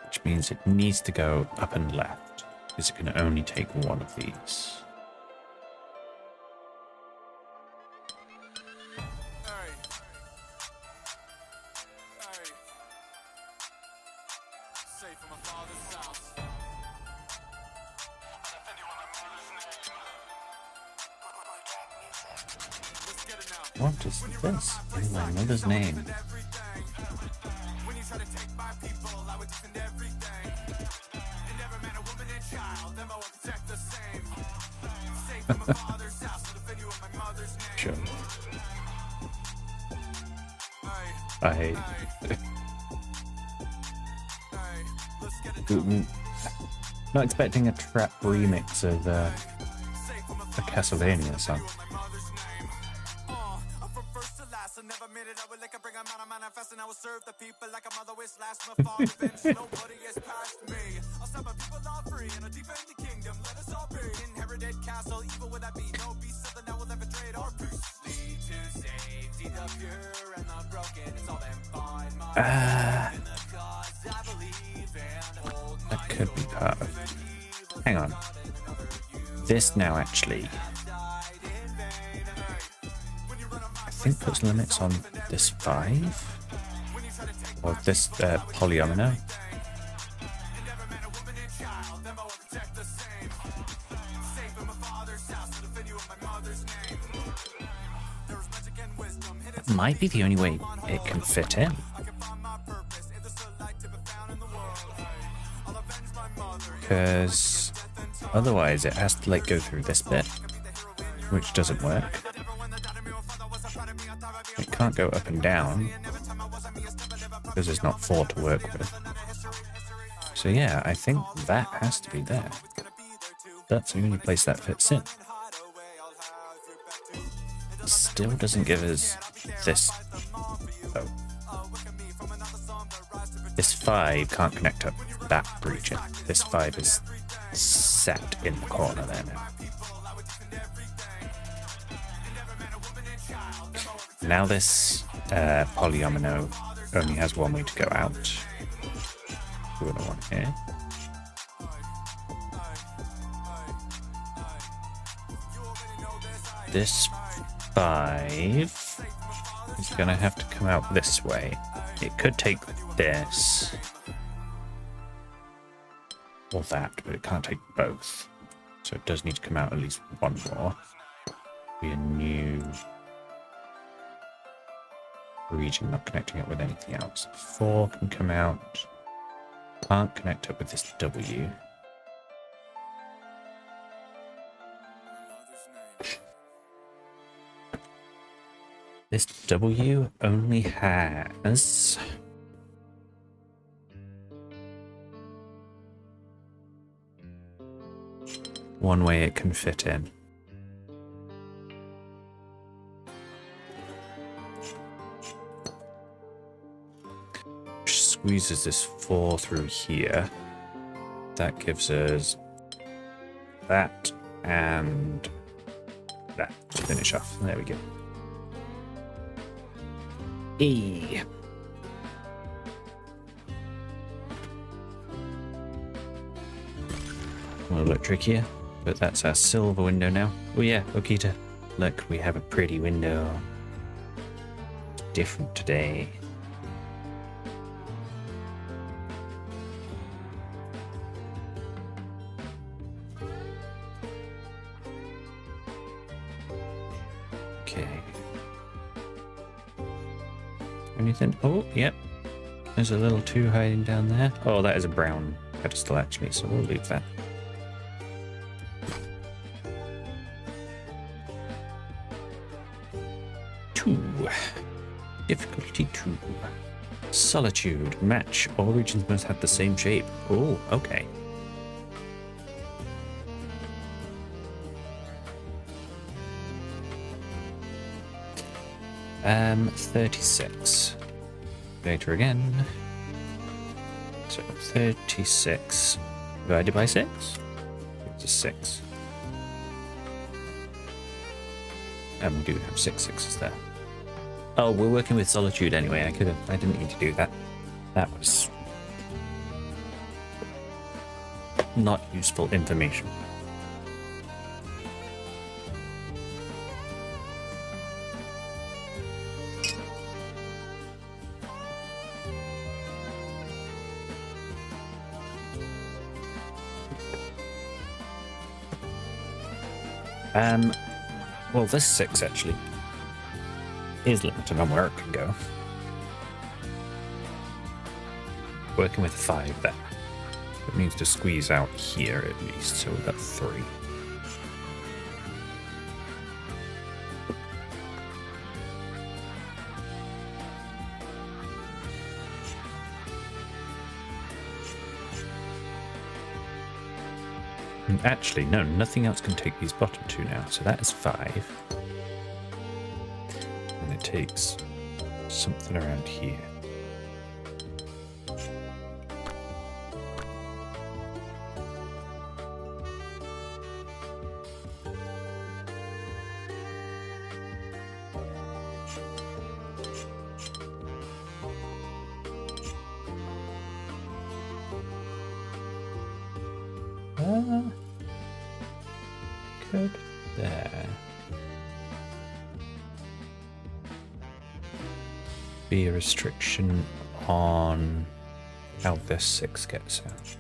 Speaker 1: which means it needs to go up and left, because it can only take one of these. What is this? In my mother's name. Sure. Not expecting a trap remix of a Castlevania song. That could be part of. Hang on. This now actually, I think, puts limits on this 5 or this polyomino. that might be the only way it can fit in. Because otherwise it has to like go through this bit, which doesn't work. It can't go up and down because there's not 4 to work with. So yeah, I think that has to be there. That's the only place that fits in. Still doesn't give us this. Oh. This 5 can't connect up that region. This 5 is set in the corner there now. Now this polyomino only has one way to go out. We're going to want here. This 5 is going to have to come out this way. It could take this or that, but it can't take both. So it does need to come out at least one more. Be a new region, not connecting up with anything else. 4 can come out. Can't connect up with this W. This W only has one way it can fit in. Which squeezes this 4 through here. That gives us that and that to finish off. There we go. E. A little bit trickier, but that's our silver window now. Oh yeah, Okita, look, we have a pretty window. It's different today. Okay. Anything? Oh, yep. There's a little 2 hiding down there. Oh, that is a brown pedestal actually, so we'll leave that. Difficulty 2. Solitude. Match. All regions must have the same shape. Oh, okay. Um, 36. Later again. So 36 divided by 6. It's a 6. And we do have 6 sixes there. Oh, we're working with Solitude anyway. I didn't need to do that. That was not useful information. Well, this 6 actually is limited on where it can go. Working with 5 there. It needs to squeeze out here at least, so we've got 3. And actually, no, nothing else can take these bottom 2 now, so that is 5. And it takes something around here. Could there be a restriction on how this 6 gets out?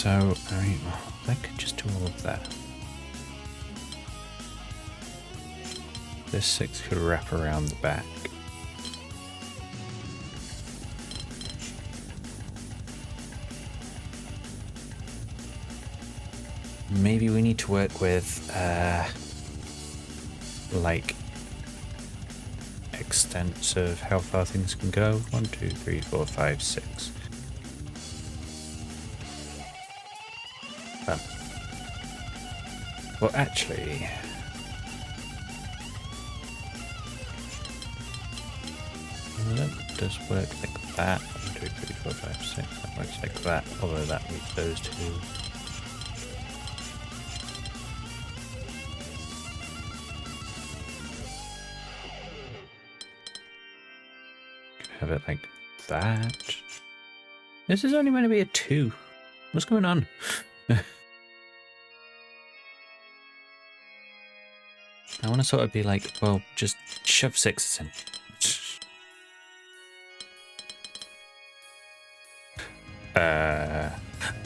Speaker 1: So, I mean, I could just do all of that. This 6 could wrap around the back. Maybe we need to work with, like, extents of how far things can go. 1, 2, 3, 4, 5, 6. Well, actually, that does work like that. 1, 2, 3, 4, 5, 6. That works like that, although that needs those two. Have it like that. This is only meant to be a 2. What's going on? I want to sort of be like, well, just shove 6s in.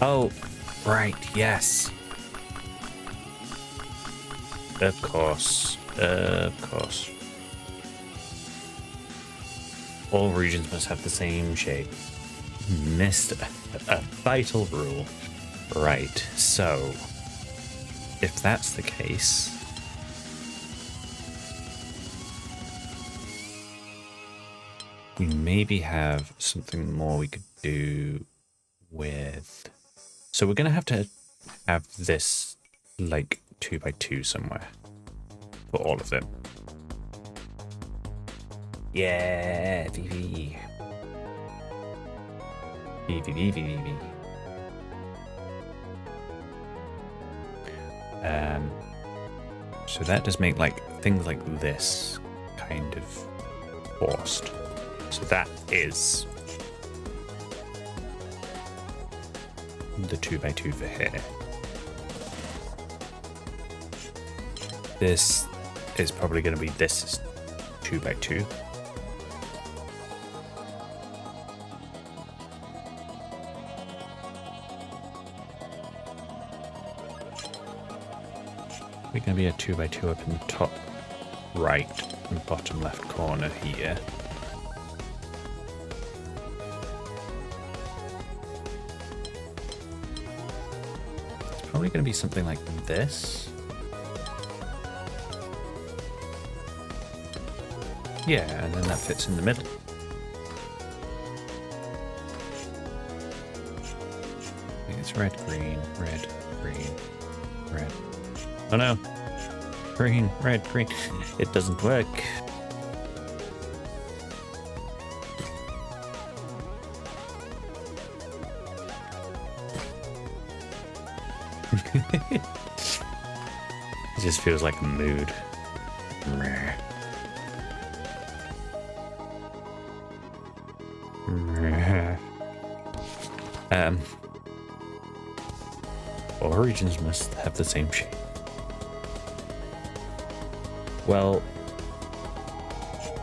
Speaker 1: Oh, right, yes. Of course. All regions must have the same shape. Missed a vital rule. Right, so if that's the case, we maybe have something more we could do with. So we're going to have this like 2x2 somewhere for all of them. Yeah, VV. VV. So that does make like things like this kind of forced. So that is the 2x2 for here. This is probably going to be this 2x2. We're going to be a 2x2 up in the top right and bottom left corner here. It's probably going to be something like this. Yeah, and then that fits in the middle. I think it's red, green, red, green, red. Oh no. Green, red, green. It doesn't work. It just feels like a mood. All regions must have the same shape. Well,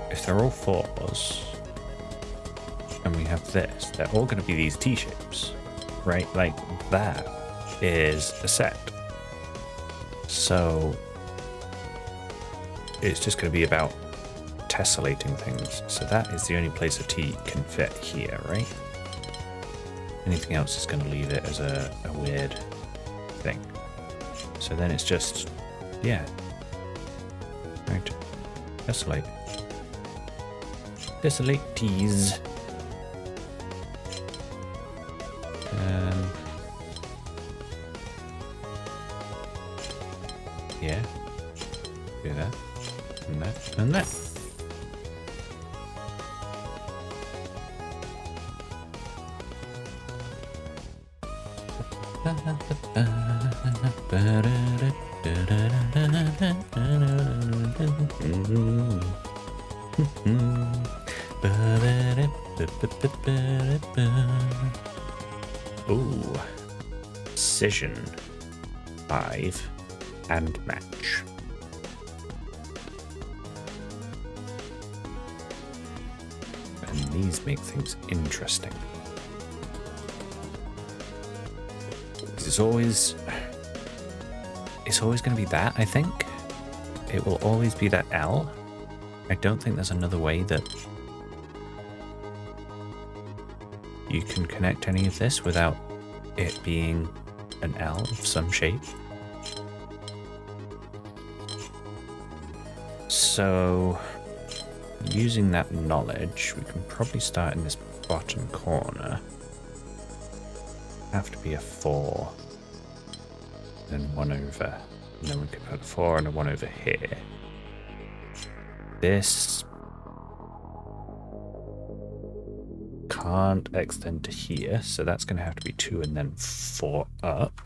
Speaker 1: if they're all 4s, and we have this, they're all going to be these T-shapes, right? Like, that is a set. So, it's just going to be about tessellating things. So that is the only place a T can fit here, right? Anything else is going to leave it as a weird thing. So then it's just, yeah. Right. Tessellate. Tessellate T's. Yeah. Do that. And that. And that. Ooh. Precision 5 and match. And these make things interesting. It's always going to be that, I think. It will always be that L. I don't think there's another way that you can connect any of this without it being an L of some shape. So, using that knowledge, we can probably start in this bottom corner. Have to be a 4. Then 1 over. And then we could put a 4 and a 1 over here. This can't extend to here, so that's going to have to be 2 and then 4 up.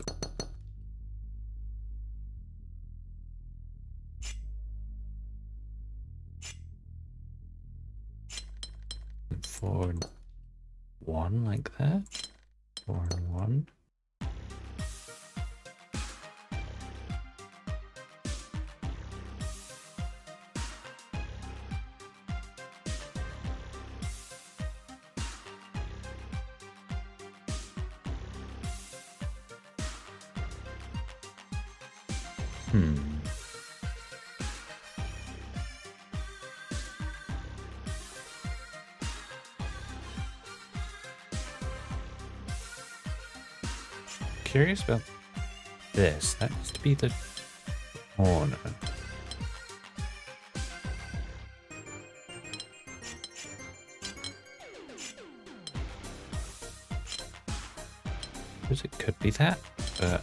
Speaker 1: And 4 and 1 like that. 4 and 1. Curious about this. That needs to be the corner. Because it could be that, but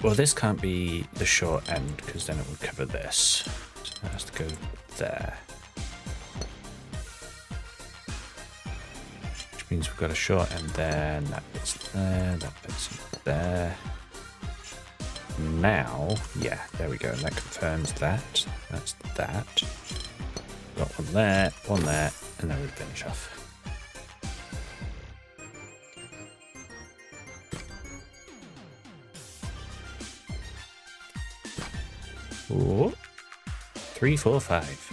Speaker 1: well, this can't be the short end because then it would cover this. So it has to go there. Which means we've got a short end there, and that fits there, that fits there. Now, yeah, there we go. And that confirms that. That's that. Got one there, and then we finish off. Ooh. 3, 4, 5.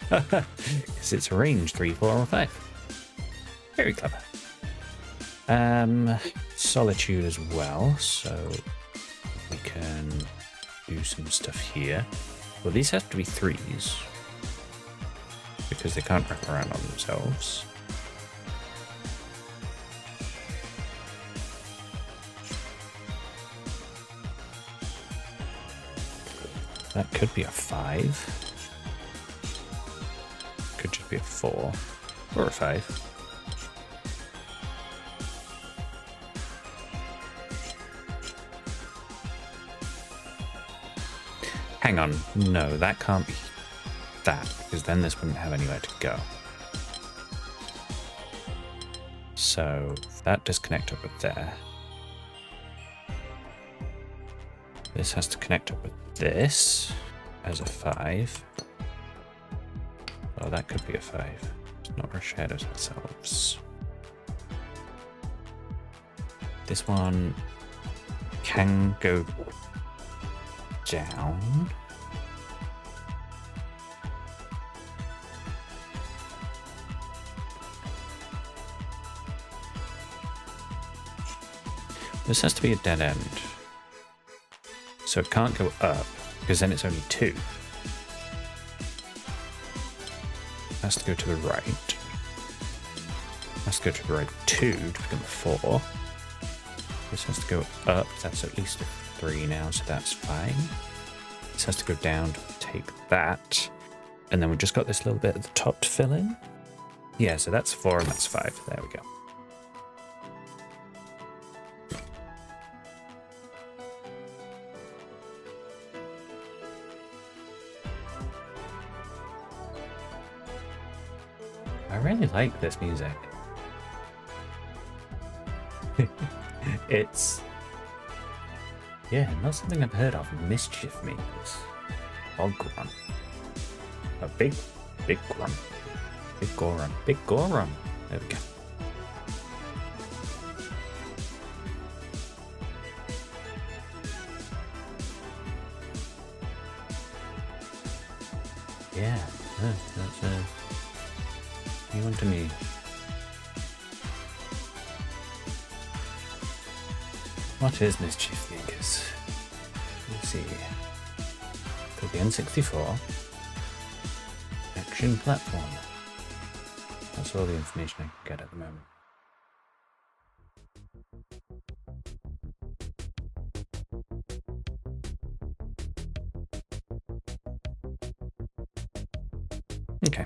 Speaker 1: Because it's a range 3, 4, or 5. Very clever. Solitude as well, so we can do some stuff here. Well, these have to be 3s because they can't wrap around on themselves. That could be a 5. Could just be a 4 or a 5. Hang on, no, that can't be that, because then this wouldn't have anywhere to go. So that does connect up with there. This has to connect up with this as a 5. Oh, that could be a 5. It's not our shadows themselves. This one can go down. This has to be a dead end. So it can't go up, because then it's only 2. It has to go to the right. It has to go to the right 2 to become a 4. This has to go up, that's at least a 3 now, so that's fine. This has to go down to take that. And then we've just got this little bit at the top to fill in. Yeah, so that's 4 and that's 5. There we go. I really like this music. It's, yeah, not something I've heard of. Mischief makers. Bog run. A big run. Big Goron. Big Goron. There we go. Yeah. That's you want to me. What is Mischief Makers? Let's see. Could be N64. Action platform. That's all the information I can get at the moment. Okay.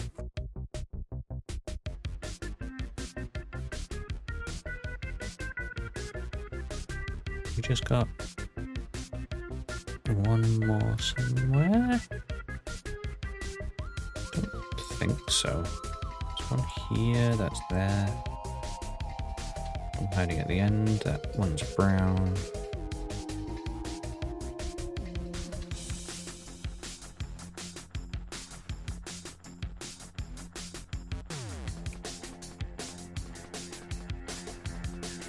Speaker 1: We just got one more somewhere? Don't think so. There's one here, that's there. I'm hiding at the end, that one's brown.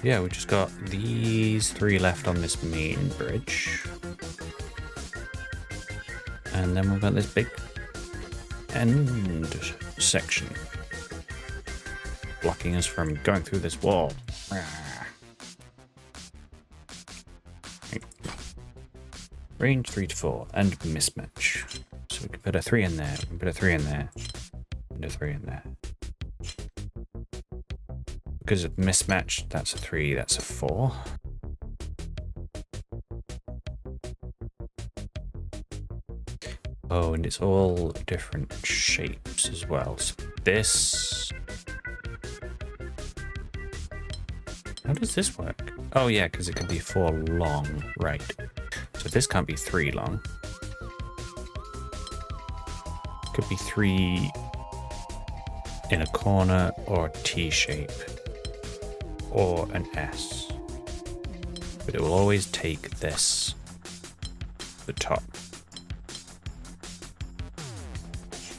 Speaker 1: Yeah, we just got these 3 left on this main bridge. And then we've got this big end section blocking us from going through this wall. Range 3 to 4 and mismatch. So we can put a 3 in there, we can put a 3 in there, and a 3 in there. Because of mismatch, that's a 3, that's a 4. Oh, and it's all different shapes as well. So this... How does this work? Oh yeah, because it can be 4 long, right. So this can't be 3 long. Could be 3 in a corner or a T shape. Or an S. But it will always take this, the top.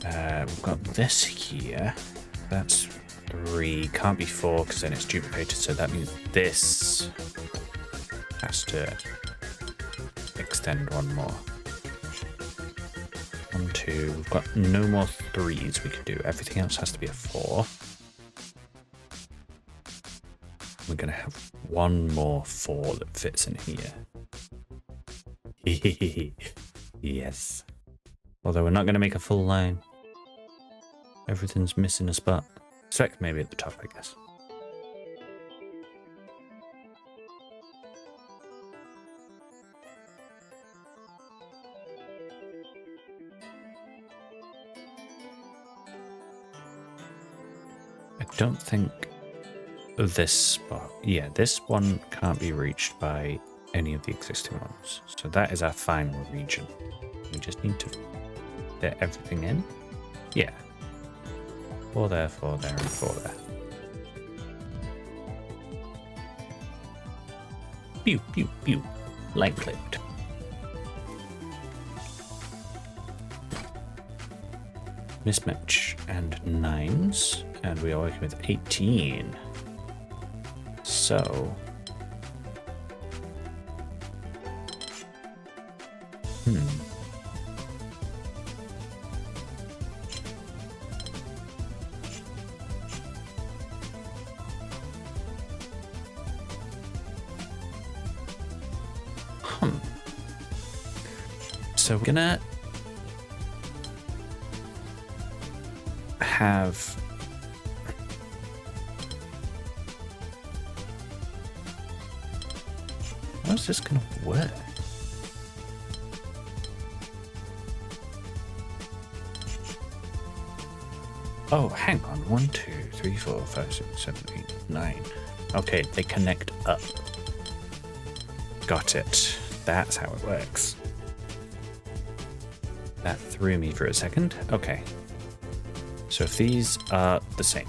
Speaker 1: We've got this here. That's 3. Can't be 4 because then it's duplicated. So that means this has to extend 1 more. 1, 2. We've got no more 3s we can do. Everything else has to be a 4. We're going to have 1 more 4 that fits in here. Yes. Although we're not going to make a full line. Everything's missing a spot. Except maybe at the top, I guess. I don't think this spot. Yeah, this one can't be reached by any of the existing ones. So that is our final region. We just need to fit everything in. Yeah. 4 there, 4 there, and 4 there. Pew, pew, pew. Light clipped. Mismatch and 9s. And we are working with 18. So, So we're gonna have how's this gonna work? Oh, hang on. 1, 2, 3, 4, 5, 6, 7, 8, 9. Okay, they connect up. Got it. That's how it works. That threw me for a second. Okay. So if these are the same,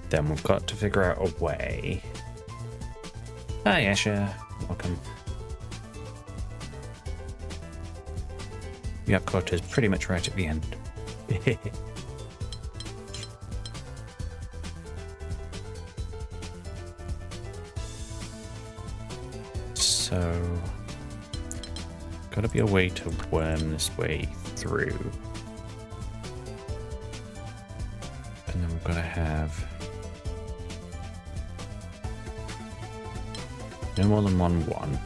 Speaker 1: then we've got to figure out a way. Hi, Asha. Welcome. Your quota is pretty much right at the end. So, gotta be a way to worm this way through. I've got to have no more than 1-1.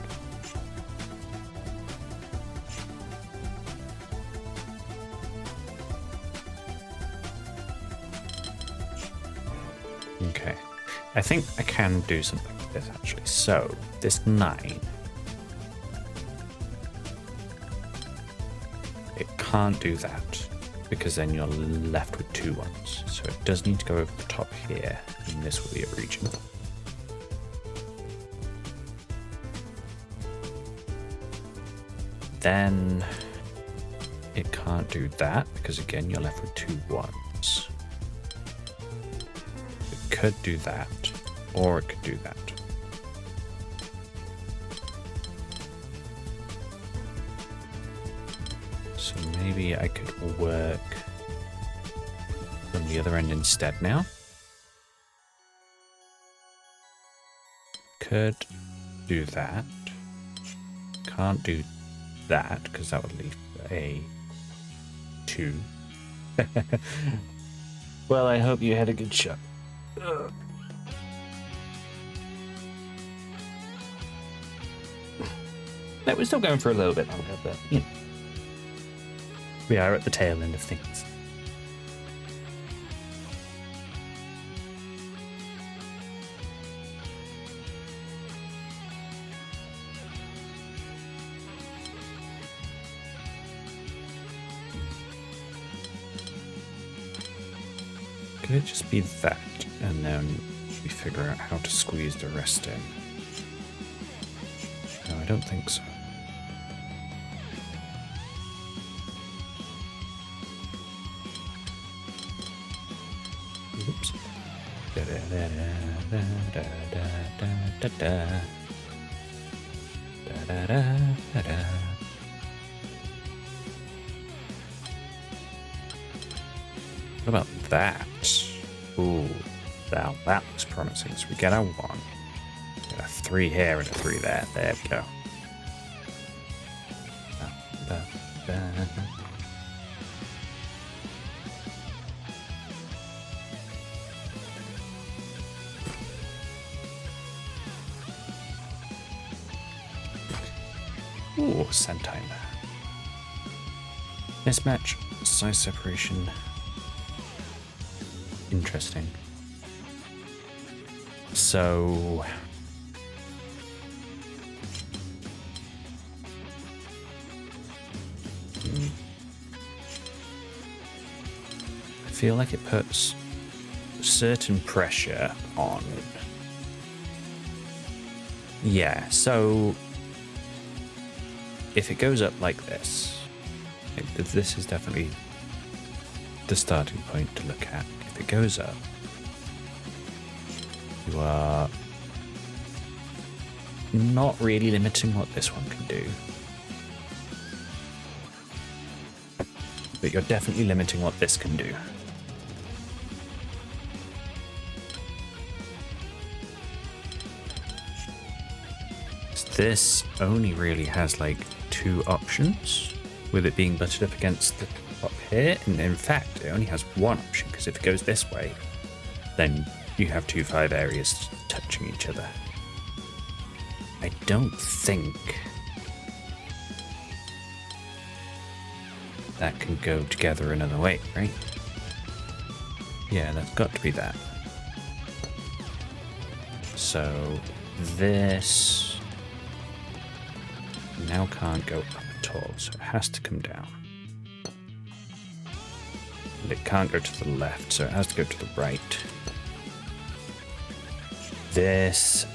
Speaker 1: Okay, I think I can do something with this actually. So this 9, it can't do that because then you're left with 2 1s. So it does need to go over the top here, and this will be a region. Then it can't do that because again you're left with 2 1s. It could do that, or it could do that. So maybe I could work from the other end instead now. Could do that. Can't do that because that would leave a 2. Well, I hope you had a good shot. No, we're still going for a little bit longer, but you know, we are at the tail end of things. Could it just be that, and then we figure out how to squeeze the rest in? No, I don't think so. Oops. What about that? Ooh, that looks promising. So we get a 1, get a 3 here and a 3 there. There we go. Ooh, Sentime. Mismatch, size separation. Interesting. So I feel like it puts certain pressure on. Yeah, so if it goes up like this, this is definitely the starting point to look at. If it goes up, you are not really limiting what this one can do, but you're definitely limiting what this can do. This only really has like 2 options, with it being butted up against the top here, and in fact it only has 1 option, because if it goes this way then you have 2 5 areas touching each other. I don't think that can go together another way, right? Yeah, that's got to be that. So this now can't go up at all, so it has to come down. And it can't go to the left, so it has to go to the right. This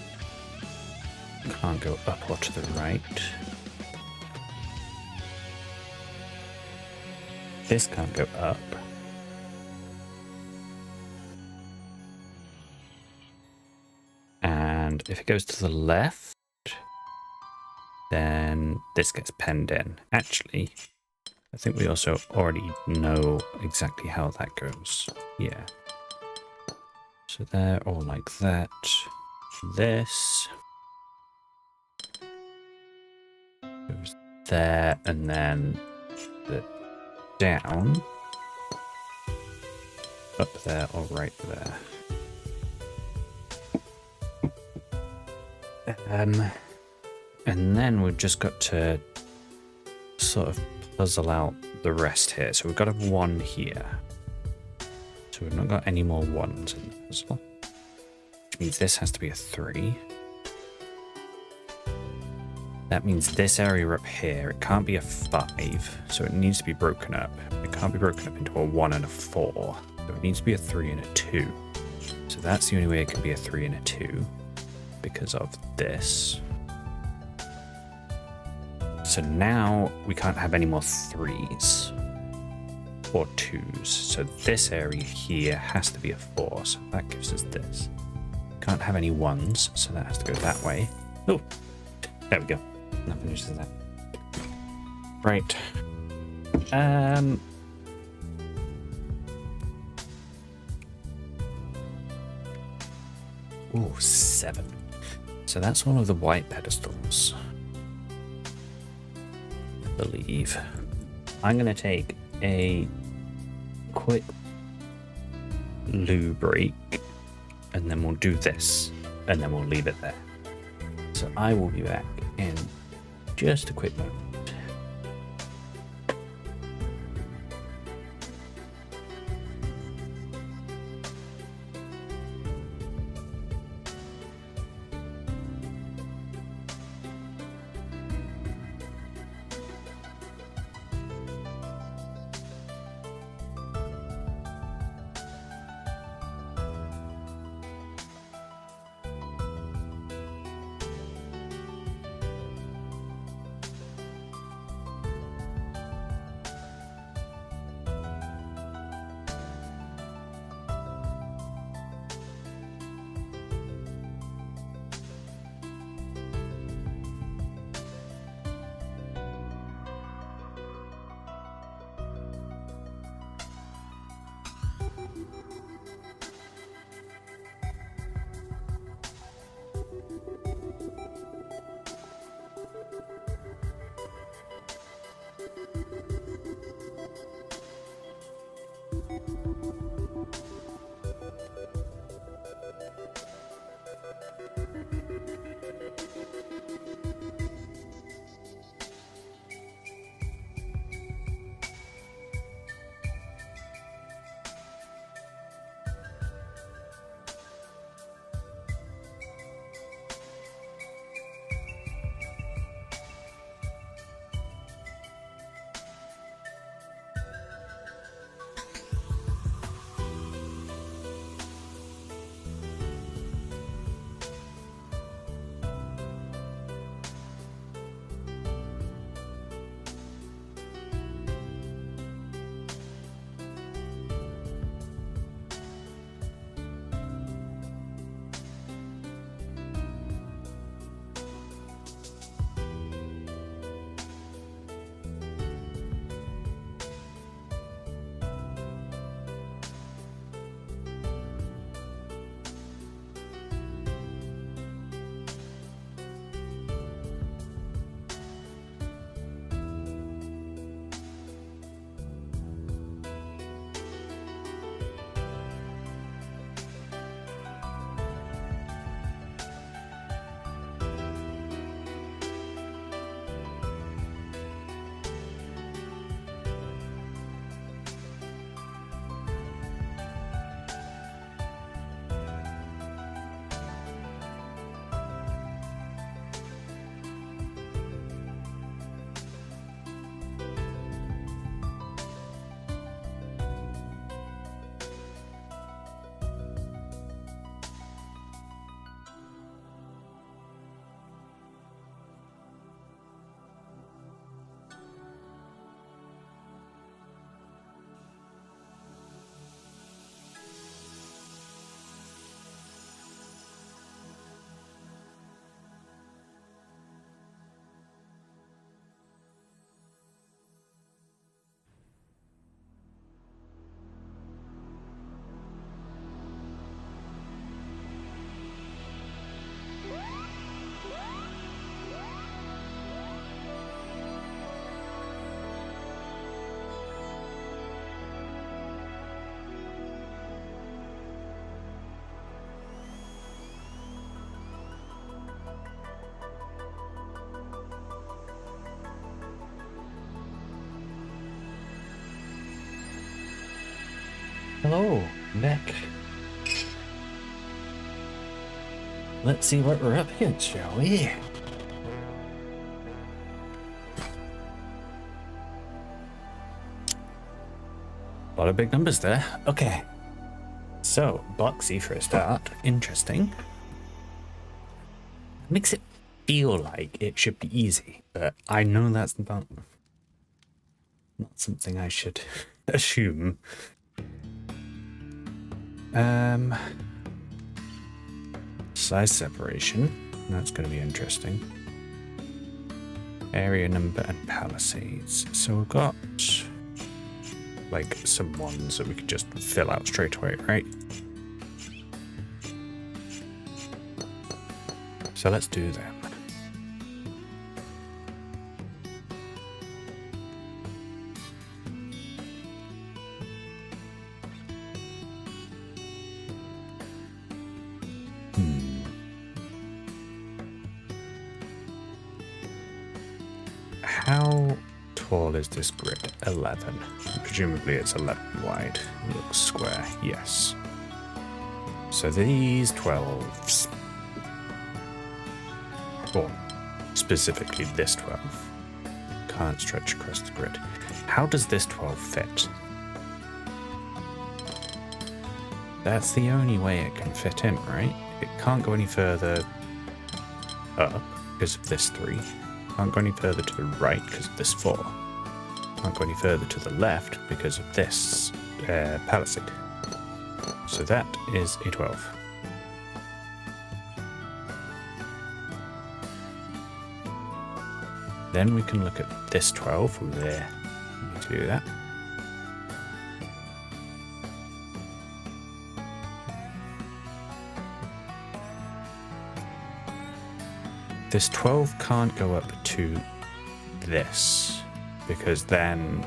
Speaker 1: can't go up or to the right. This can't go up. And if it goes to the left, then this gets penned in. Actually, I think we also already know exactly how that goes. Yeah. So they're all like that. This goes there, and then the down up there or right there. And then we've just got to sort of puzzle out the rest here. So we've got a 1 here. So we've not got any more 1s in the puzzle. Which means this has to be a 3. That means this area up here, it can't be a 5, so it needs to be broken up. It can't be broken up into a 1 and a 4, so it needs to be a 3 and a 2. So that's the only way it can be a 3 and a 2, because of this. So now we can't have any more 3s or 2s. So this area here has to be a 4, so that gives us this. Can't have any 1s, so that has to go that way. Oh, there we go. That finishes that. Right. Ooh, 7. So that's all of the white pedestals, I believe. I'm going to take a quick loo break, and then we'll do this, and then we'll leave it there. So I will be back in just a quick moment.
Speaker 2: Hello, Nick. Let's see what we're up against, shall we? A lot of big numbers there. Okay. So, boxy for a start. Interesting. Makes it feel like it should be easy, but I know that's not something I should assume. Size separation. That's going to be interesting. Area number and palisades. So we've got like some ones that we could just fill out straight away, right? So let's do them. How tall is this grid? 11. Presumably it's 11 wide. It looks square, yes. So these 12s, or specifically this 12, can't stretch across the grid. How does this 12 fit? That's the only way it can fit in, right? It can't go any further up because of this 3. Can't go any further to the right because of this 4. Can't go any further to the left because of this palisade. So that is a 12. Then we can look at this 12 over there. We need to do that. This 12 can't go up to this, because then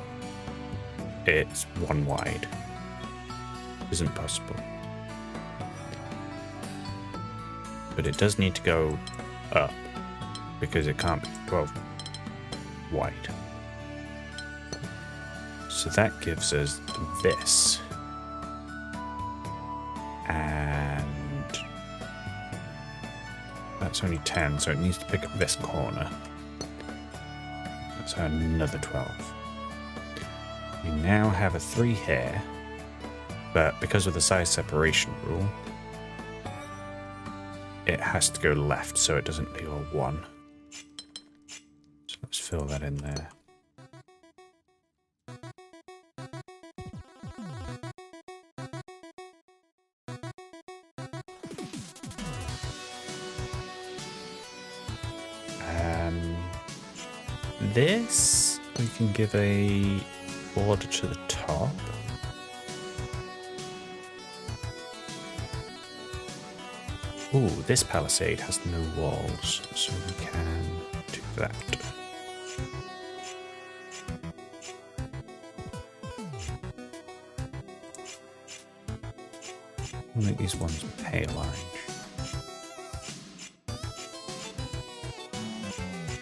Speaker 2: it's 1 wide. Isn't possible. But it does need to go up, because it can't be 12 wide. So that gives us this. And that's only 10, so it needs to pick up this corner. That's another 12. We now have a 3 here, but because of the size separation rule, it has to go left, so it doesn't leave a 1. So let's fill that in there. This we can give a border to the top. Ooh, this palisade has no walls, so we can do that. We'll make these ones pale orange.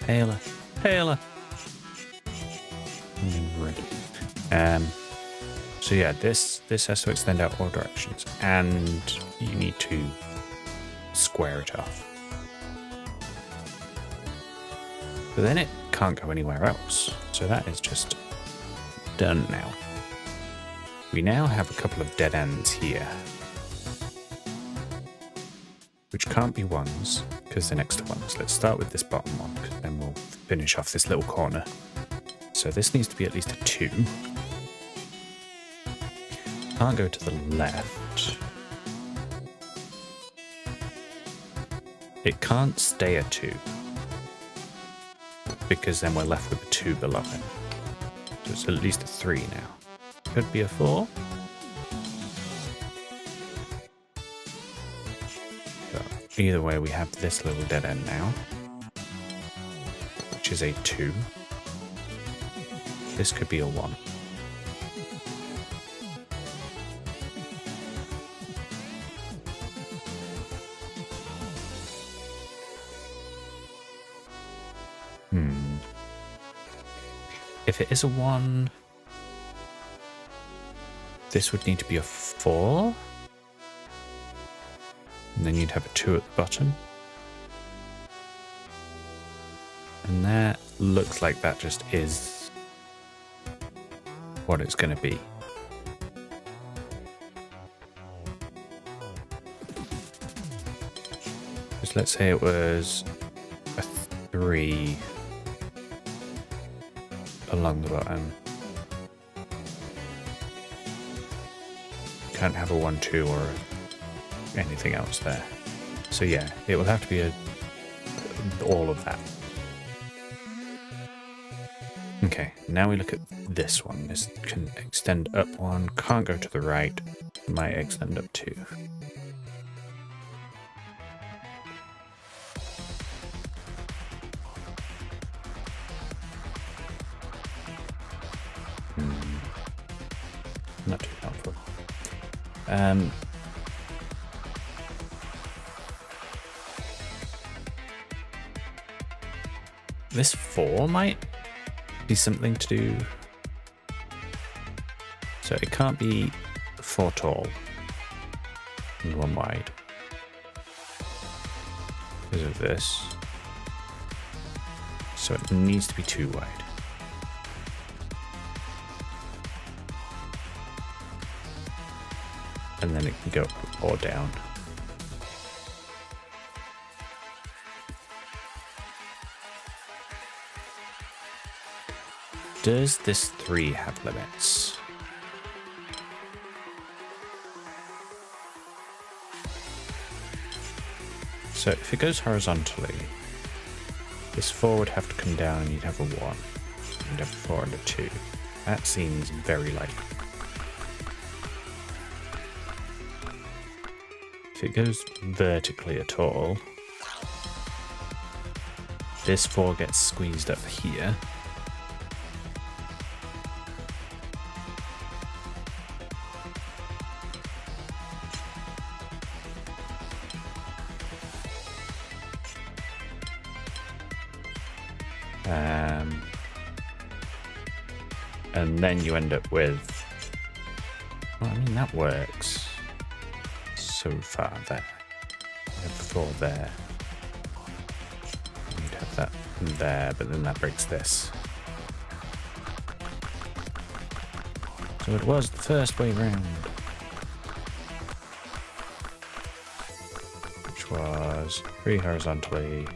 Speaker 2: Paler, paler. So yeah, this has to extend out all directions, and you need to square it off. But then it can't go anywhere else, so that is just done now. We now have a couple of dead ends here, which can't be 1s because they're next to 1s. Let's start with this bottom one, because then we'll finish off this little corner. So this needs to be at least a 2. Can't go to the left. It can't stay a 2, because then we're left with a 2 below it. So it's at least a 3 now. Could be a 4. So either way, we have this little dead end now, which is a 2. This could be a 1. If it is a 1, this would need to be a 4. And then you'd have a 2 at the bottom. And that looks like that just is what it's going to be. Just let's say it was a 3 along the bottom. Can't have a 1, 2 or anything else there. So yeah, it will have to be all of that. Okay, now we look at this one. This can extend up 1, can't go to the right, might extend up 2. Not too helpful. This 4 might be something to do. So it can't be 4 tall and 1 wide because of this. So it needs to be 2 wide. And then it can go up or down. Does this 3 have limits? So if it goes horizontally, this 4 would have to come down and you'd have a 1. You'd have a 4 and a 2. That seems very likely. If it goes vertically at all, this 4 gets squeezed up here. And then you end up with, well, I mean, that works so far there. You have 4 there. You'd have that there, but then that breaks this. So it was the first way round, which was 3 horizontally,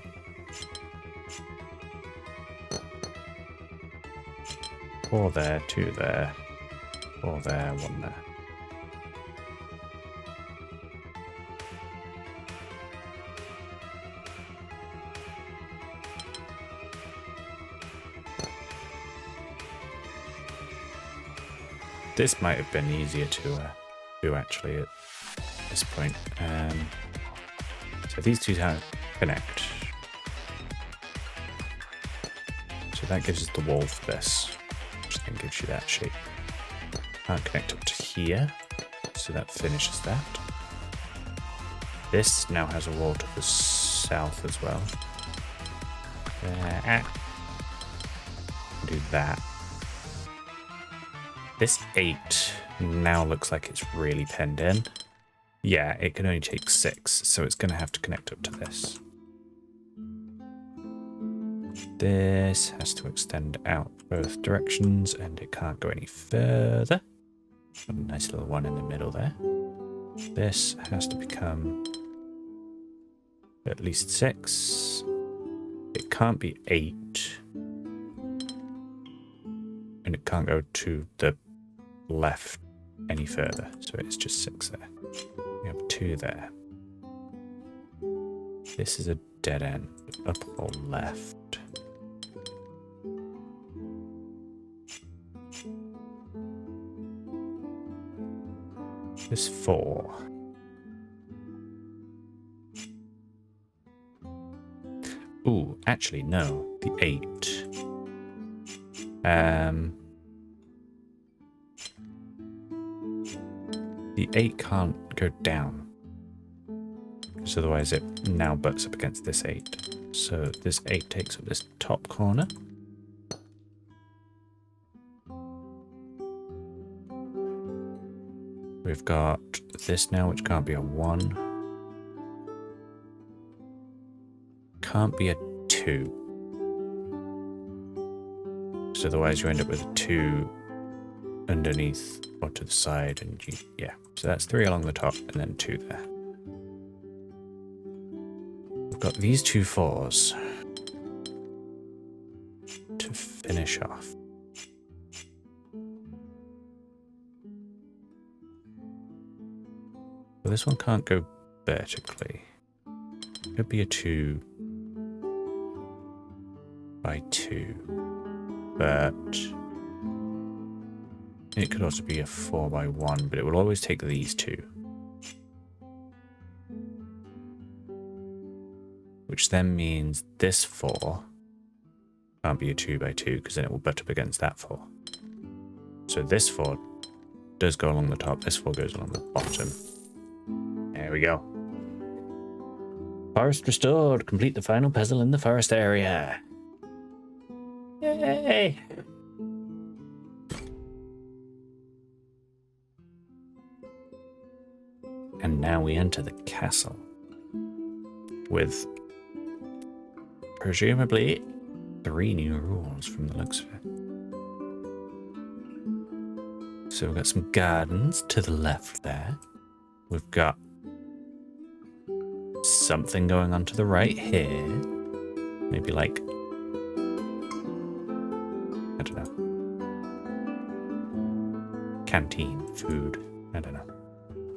Speaker 2: 4 there, 2 there, 4 there, 1 there. This might have been easier to do actually at this point. So these two connect. So that gives us the wall for this, which then gives you that shape. Can't connect up to here, so that finishes that. This now has a wall to the south as well. Do that. This 8 now looks like it's really penned in. Yeah, it can only take 6, so it's going to have to connect up to this. This has to extend out both directions, and it can't go any further. Got a nice little one in the middle there. This has to become at least 6. It can't be 8. And it can't go to the left any further, so it's just 6 there. We have 2 there. This is a dead end, up or left. This 4. Ooh, actually no, the 8. The 8 can't go down, because otherwise it now butts up against this 8. So this 8 takes up this top corner. We've got this now, which can't be a 1. Can't be a 2. So otherwise you end up with a 2 underneath or to the side, and yeah. So that's 3 along the top and then 2 there. We've got these 2 4s to finish off. Well, this one can't go vertically. Could be a 2 by 2, but it could also be a 4 by 1, but it will always take these 2. Which then means this 4 can't be a 2 by 2, because then it will butt up against that 4. So this 4 does go along the top, this 4 goes along the bottom. There we go. Forest restored. Complete the final puzzle in the forest area. Yay! And now we enter the castle with presumably 3 new rules from the looks of it. So we've got some gardens to the left there. We've got something going on to the right here. Maybe like, I don't know, canteen, food, I don't know.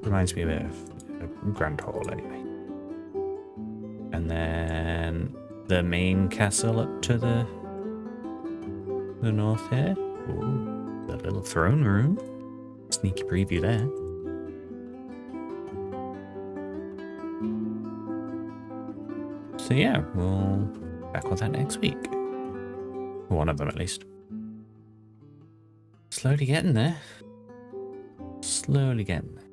Speaker 2: Reminds me a bit of a Grand Hall anyway. And then the main castle up to the north here. Ooh, the little throne room. Sneaky preview there. So yeah, we'll back with that next week. One of them at least. Slowly getting there. Slowly getting there.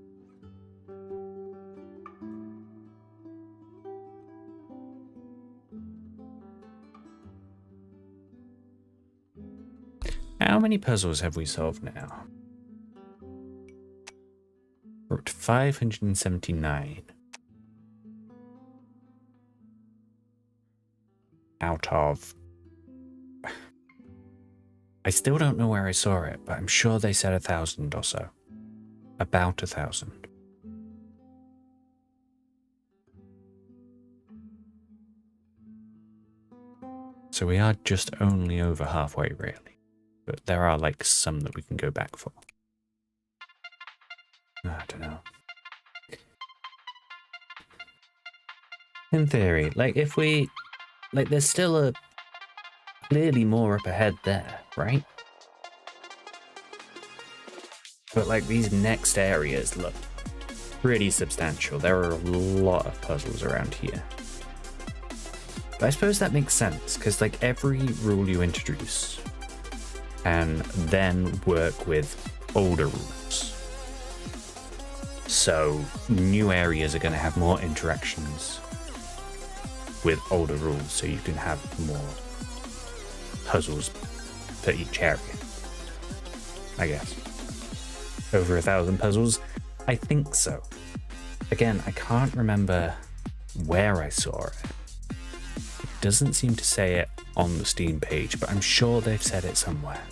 Speaker 2: How many puzzles have we solved now? We're up to 579. Out of... I still don't know where I saw it, but I'm sure they said 1,000 or so. About 1,000. So we are just only over halfway, really. But there are, like, some that we can go back for. I don't know. In theory, like, if we... Like, there's still clearly more up ahead there, right? But, like, these next areas look pretty substantial. There are a lot of puzzles around here. But I suppose that makes sense, because, like, every rule you introduce and then work with older rules. So new areas are going to have more interactions with older rules, so you can have more puzzles for each area, I guess. Over 1,000 puzzles? I think so. Again, I can't remember where I saw it. It doesn't seem to say it on the Steam page, but I'm sure they've said it somewhere.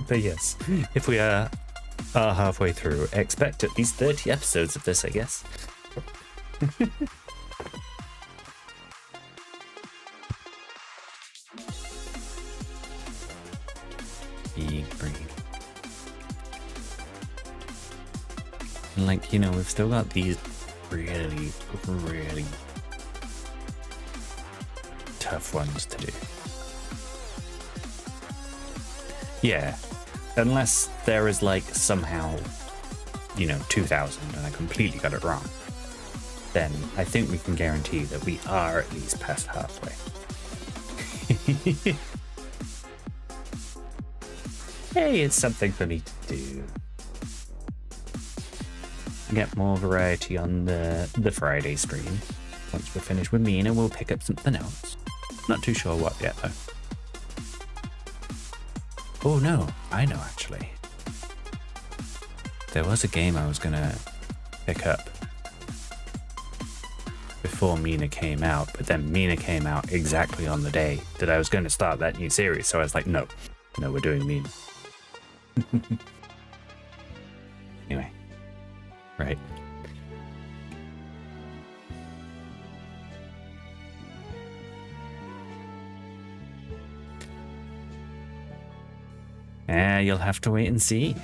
Speaker 2: But yes, if we are halfway through, expect at least 30 episodes of this, I guess. Big brain. And like, you know, we've still got these really, really tough ones to do. Yeah. Unless there is, like, somehow, you know, 2,000 and I completely got it wrong, then I think we can guarantee that we are at least past halfway. Hey, it's something for me to do. get more variety on the Friday stream. Once we're finished with Mina, we'll pick up something else. Not too sure what yet, though. Oh no, I know actually. There was a game I was gonna pick up before Mina came out, but then Mina came out exactly on the day that I was going to start that new series, so I was like, no, we're doing Mina. Anyway, right. You'll have to wait and see.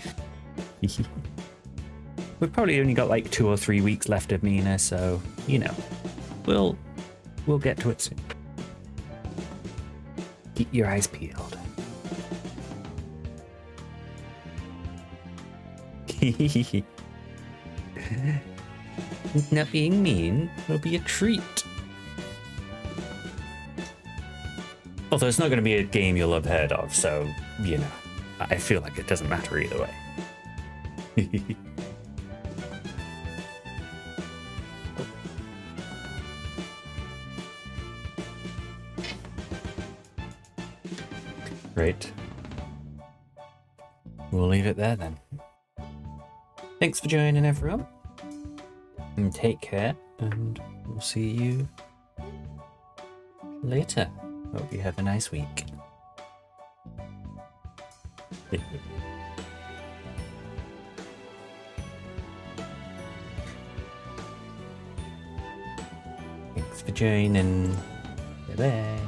Speaker 2: We've probably only got like 2 or 3 weeks left of Mina, so, you know, we'll get to it soon. Keep your eyes peeled. Not being mean will be a treat. Although it's not going to be a game you'll have heard of, so, you know, I feel like it doesn't matter either way. Right. We'll leave it there then. Thanks for joining, everyone. And take care, and we'll see you later. Hope you have a nice week. Thanks for joining. Bye-bye.